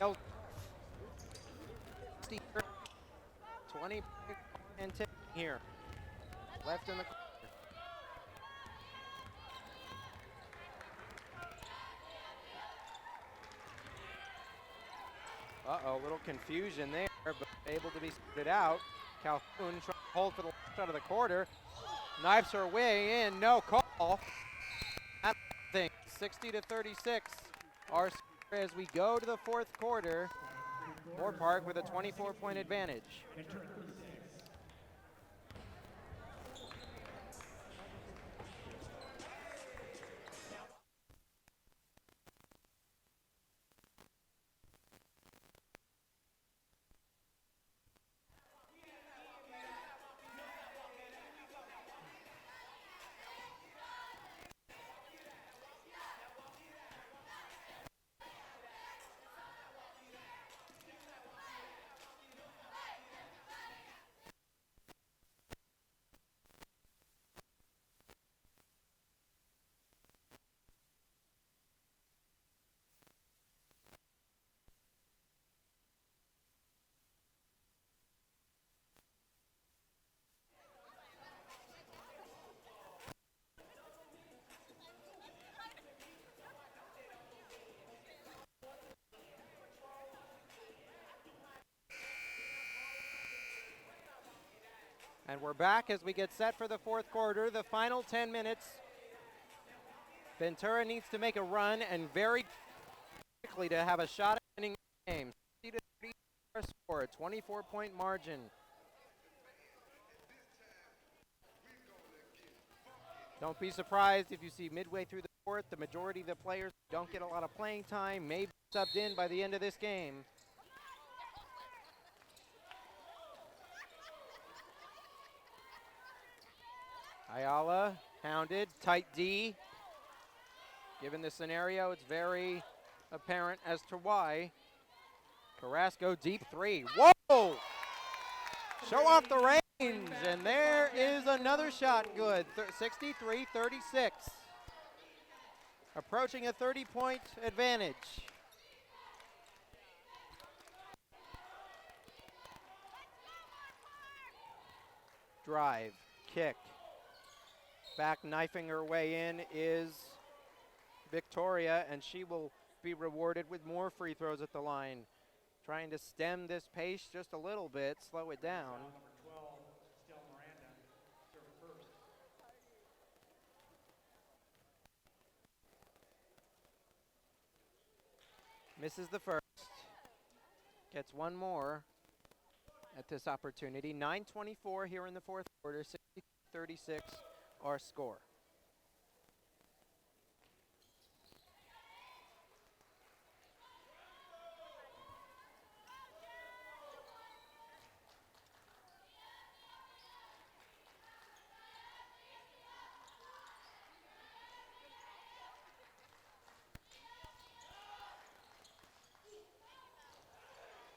Oh, 20 and 10 here. Left in the corner. Uh-oh, little confusion there, but able to be split out. Calhoun trying to hold for the left side of the quarter. Knifes her way in, no call. I think 60-36. Our score as we go to the fourth quarter. Moore Park with a 24-point advantage. And we're back as we get set for the fourth quarter, the final 10 minutes. Ventura needs to make a run and very quickly to have a shot at winning the game. 60-30 score, 24-point margin. Don't be surprised if you see midway through the fourth, the majority of the players don't get a lot of playing time, may be subbed in by the end of this game. Ayala, hounded, tight D. Given the scenario, it's very apparent as to why. Carrasco, deep three. Whoa! Show off the range, and there is another shot good. 63-36. Approaching a 30-point advantage. Drive, kick. Back knifing her way in is Victoria, and she will be rewarded with more free throws at the line. Trying to stem this pace just a little bit, slow it down. Number 12, Stella Miranda, serving first. Misses the first. Gets one more at this opportunity. 9:24 here in the fourth quarter, 60-36 our score.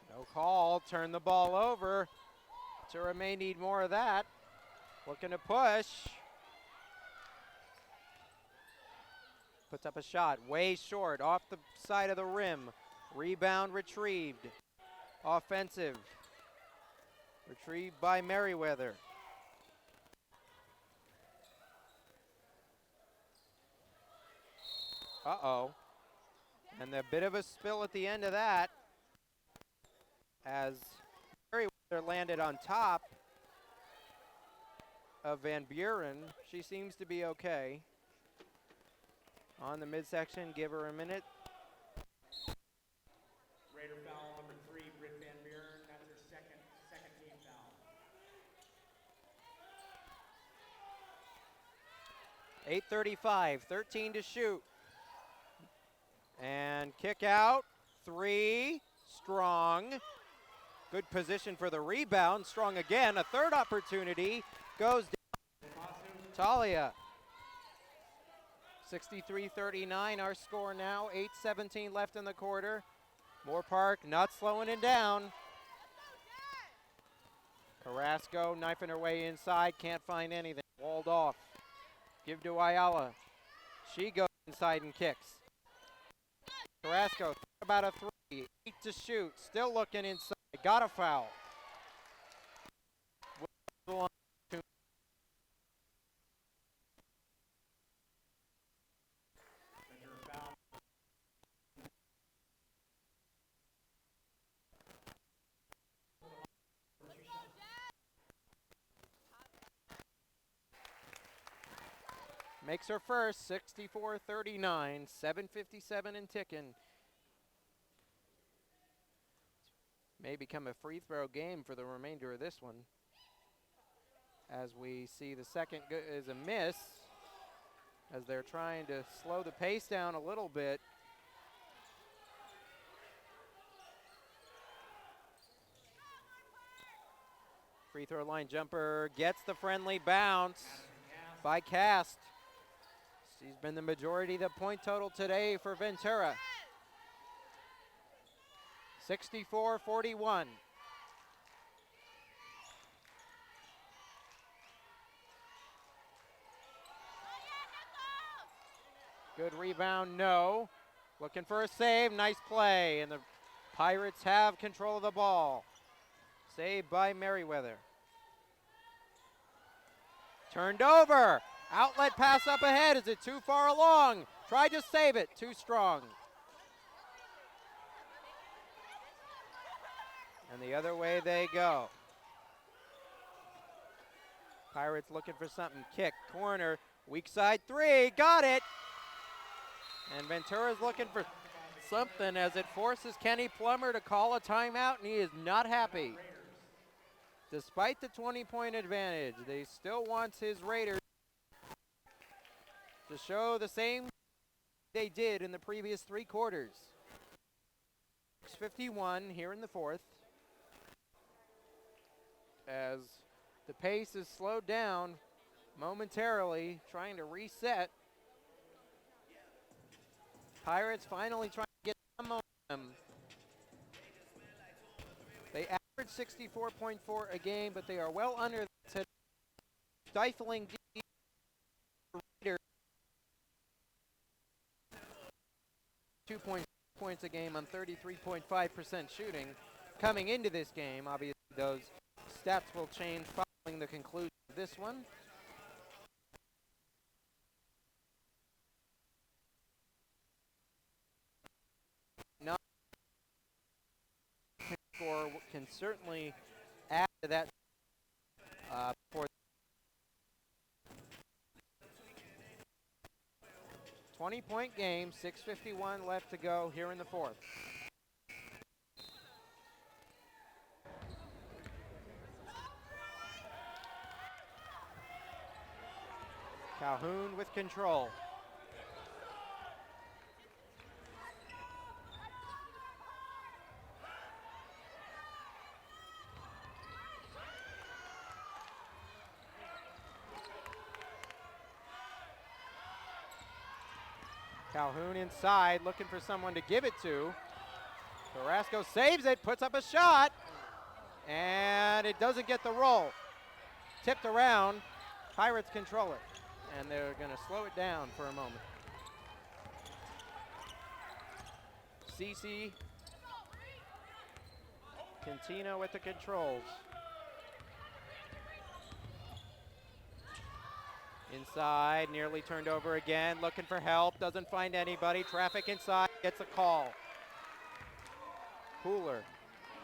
No call, turn the ball over. Ventura may need more of that. Looking to push. Puts up a shot, way short, off the side of the rim. Rebound retrieved. Offensive. Retrieved by Merriweather. Uh-oh. And a bit of a spill at the end of that, as Merriweather landed on top of Van Buren. She seems to be okay. On the midsection, give her a minute. Raider foul number 3, Britt Van Buren. That's her second team foul. 8:35, 13 to shoot. And kick out, 3, Strong. Good position for the rebound, Strong again. A third opportunity, goes down. Talia. 63-39 our score now, 8:17 left in the quarter. Moore Park not slowing it down. Carrasco knifing her way inside, can't find anything, walled off. Give to Ayala. She goes inside and kicks. Carrasco, about a 3, 8 to shoot, still looking inside, got a foul. Makes her first, 64-39, 7:57 and ticking. May become a free throw game for the remainder of this one, as we see the second is a miss, as they're trying to slow the pace down a little bit. Free throw line jumper gets the friendly bounce by Cast. She's been the majority of the point total today for Ventura. 64-41. Good rebound, no. Looking for a save, nice play, and the Pirates have control of the ball. Saved by Merriweather. Turned over. Outlet pass up ahead. Is it too far along? Tried to save it. Too strong. And the other way they go. Pirates looking for something. Kick, corner, weak side three, got it! And Ventura's looking for something as it forces Kenny Plummer to call a timeout, and he is not happy. Despite the 20-point advantage, they still want his Raiders to show the same they did in the previous 3 quarters. 6:51 here in the fourth, as the pace is slowed down momentarily, trying to reset. Pirates finally trying to get some momentum. They average 64.4 a game, but they are well under that, stifling D. Raiders 2 points a game on 33.5% shooting. Coming into this game, obviously those stats will change following the conclusion of this one. Score can certainly add to that for 20-point game, 6:51 left to go here in the fourth. Calhoun with control. Calhoun inside, looking for someone to give it to. Carrasco saves it, puts up a shot, and it doesn't get the roll. Tipped around, Pirates control it, and they're going to slow it down for a moment. CC Quintino with the controls. Inside, nearly turned over again, looking for help, doesn't find anybody. Traffic inside, gets a call. Pooler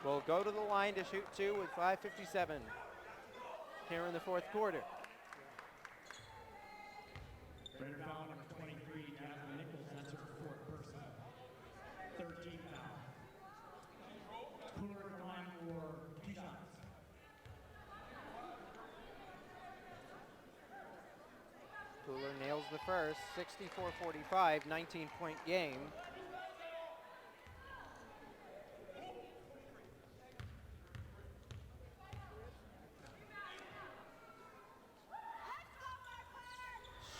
will go to the line to shoot 2 with 5:57 here in the fourth quarter. Raider foul number 23, Jasmine Nichols, that's her 4th personal. 13 foul. Cooler at the line for 2 shots. Pooler nails the first, 64-45, 19-point game.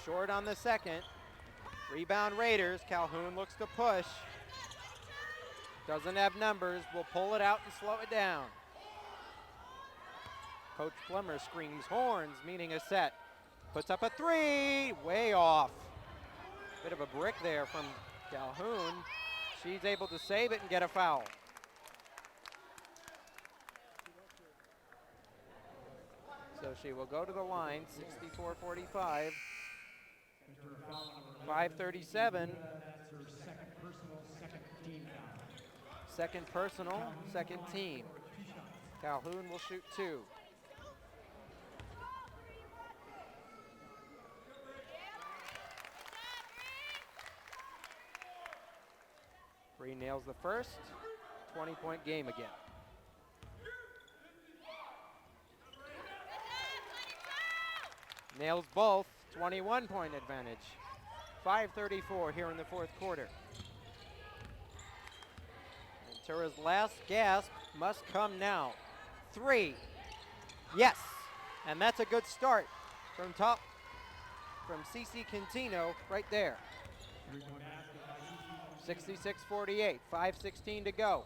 Short on the second. Rebound Raiders. Calhoun looks to push. Doesn't have numbers. Will pull it out and slow it down. Coach Plummer screams horns, meaning a set. Puts up a 3. Way off. Bit of a brick there from Calhoun. She's able to save it and get a foul. So she will go to the line, 64-45. 5:37. That's her 2nd personal, 2nd team foul. Second personal, second team. Calhoun will shoot 2. Bree nails the first, 20-point game again. Nails both, 21-point advantage. 5:34 here in the fourth quarter. Ventura's last gasp must come now. 3. Yes, and that's a good start from CC Quintino right there. 66-48, 5:16 to go.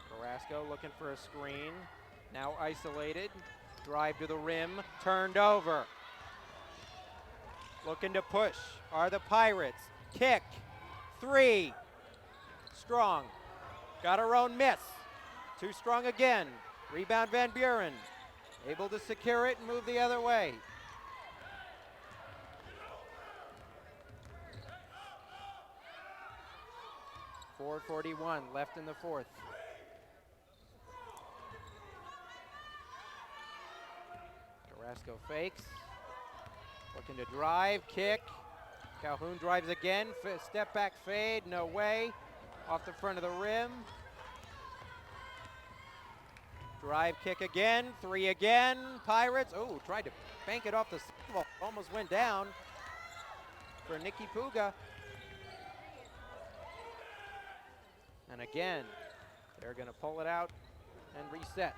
Carrasco looking for a screen, now isolated. Drive to the rim, turned over. Looking to push are the Pirates. Kick, 3. Strong, got her own miss. Too strong again. Rebound Van Buren, able to secure it and move the other way. .441 left in the fourth. Carrasco fakes. Looking to drive, kick. Calhoun drives again, step back fade, no way. Off the front of the rim. Drive kick again, three again. Pirates, oh, tried to bank it off the sidewall. Almost went down for Nikki Puga. And again, they're gonna pull it out and reset.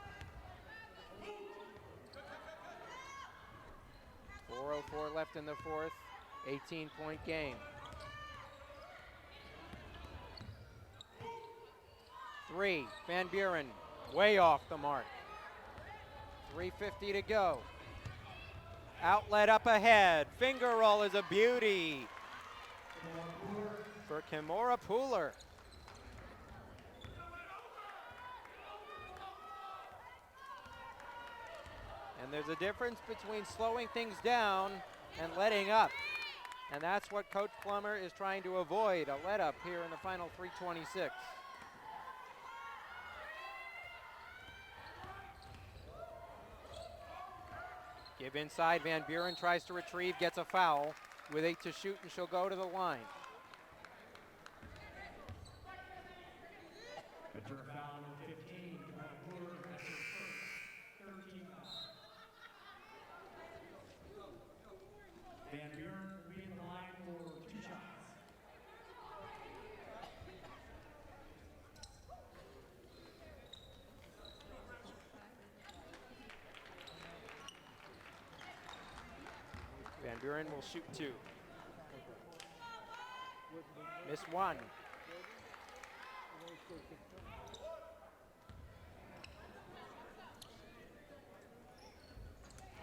4:04 left in the fourth, 18-point game. 3, Van Buren, way off the mark. 3:50 to go. Outlet up ahead. Finger roll is a beauty for Kimura Pooler. And there's a difference between slowing things down and letting up. And that's what Coach Plummer is trying to avoid, a let up here in the final 3:26. Give inside, Van Buren tries to retrieve, gets a foul. With 8 to shoot, and she'll go to the line. Ventura foul number 15, Pooler, that's her first, 13 foul. Van Buren will be in the line for 2 shots. Van Buren will shoot 2. Miss 1.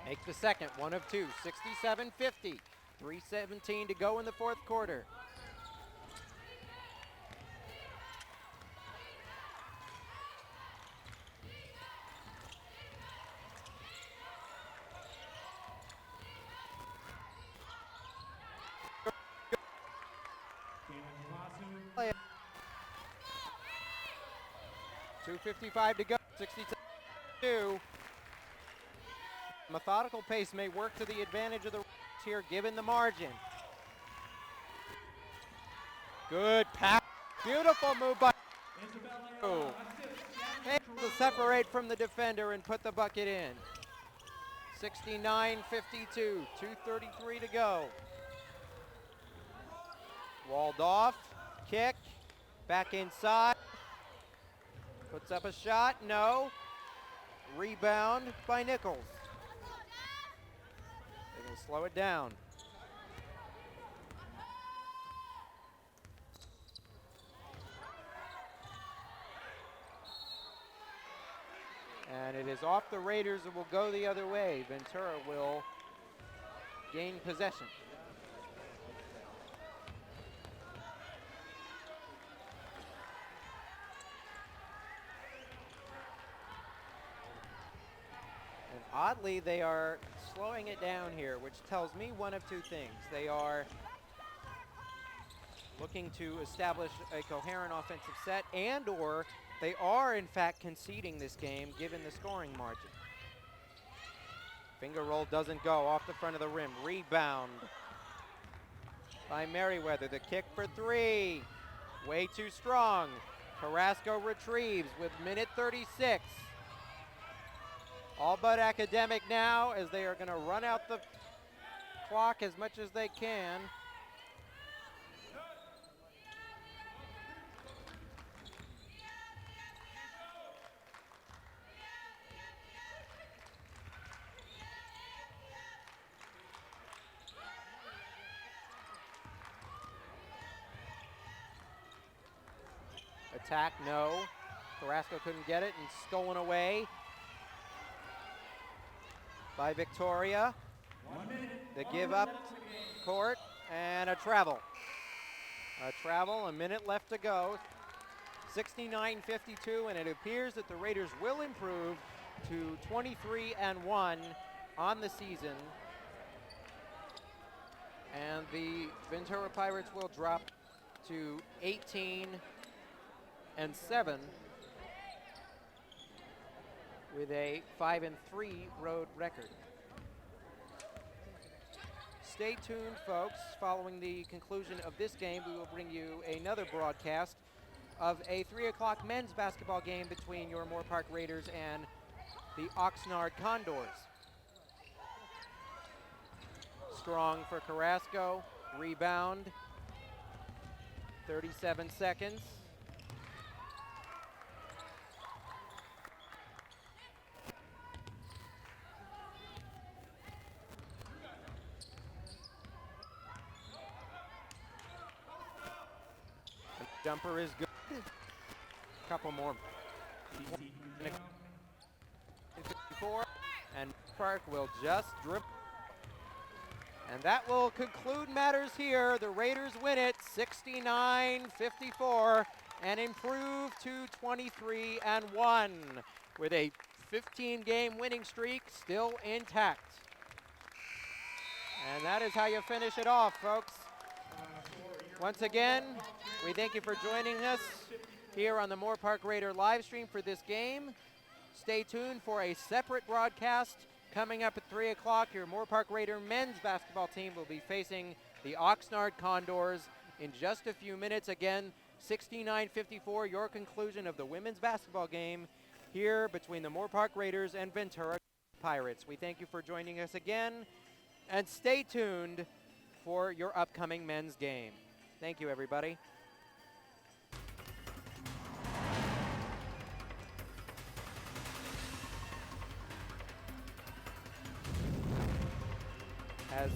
Make the second, 1 of 2, 67-50. 3:17 to go in the fourth quarter. Taylor 2:55 to go, 62. Methodical pace may work to the advantage of the Reds here, given the margin. Good pass, beautiful move by able to separate from the defender and put the bucket in. 69-52, 2:33 to go. Walled off, kick, back inside. Puts up a shot, no. Rebound by Nichols. They're going to slow it down. And it is off the Raiders. It will go the other way. Ventura will gain possession. And oddly, they are slowing it down here, which tells me one of two things. They are looking to establish a coherent offensive set, and or they are in fact conceding this game given the scoring margin. Finger roll doesn't go, off the front of the rim. Rebound by Merriweather. The kick for 3. Way too strong. Carrasco retrieves with minute 36. All but academic now, as they are going to run out the clock as much as they can. Attack, no. Carrasco couldn't get it and stolen away by Victoria. 1 minute. The give up court and a travel. A travel, a minute left to go. 69-52, and it appears that the Raiders will improve to 23-1 on the season. And the Ventura Pirates will drop to 18-7 with a 5-3 road record. stay tuned, folks. Following the conclusion of this game, we will bring you another broadcast of a 3 o'clock men's basketball game between your Moore Park Raiders and the Oxnard Condors. Strong for Carrasco. Rebound. 37 seconds. The jumper is good. Couple more. 54, and Park will just dribble. And that will conclude matters here. The Raiders win it 69-54 and improve to 23-1 with a 15-game winning streak still intact. And that is how you finish it off, folks. Once again, we thank you for joining us here on the Moore Park Raider live stream for this game. Stay tuned for a separate broadcast coming up at 3 o'clock. Your Moore Park Raider men's basketball team will be facing the Oxnard Condors in just a few minutes. Again, 69-54, your conclusion of the women's basketball game here between the Moore Park Raiders and Ventura Pirates. We thank you for joining us again, and stay tuned for your upcoming men's game. Thank you, everybody. As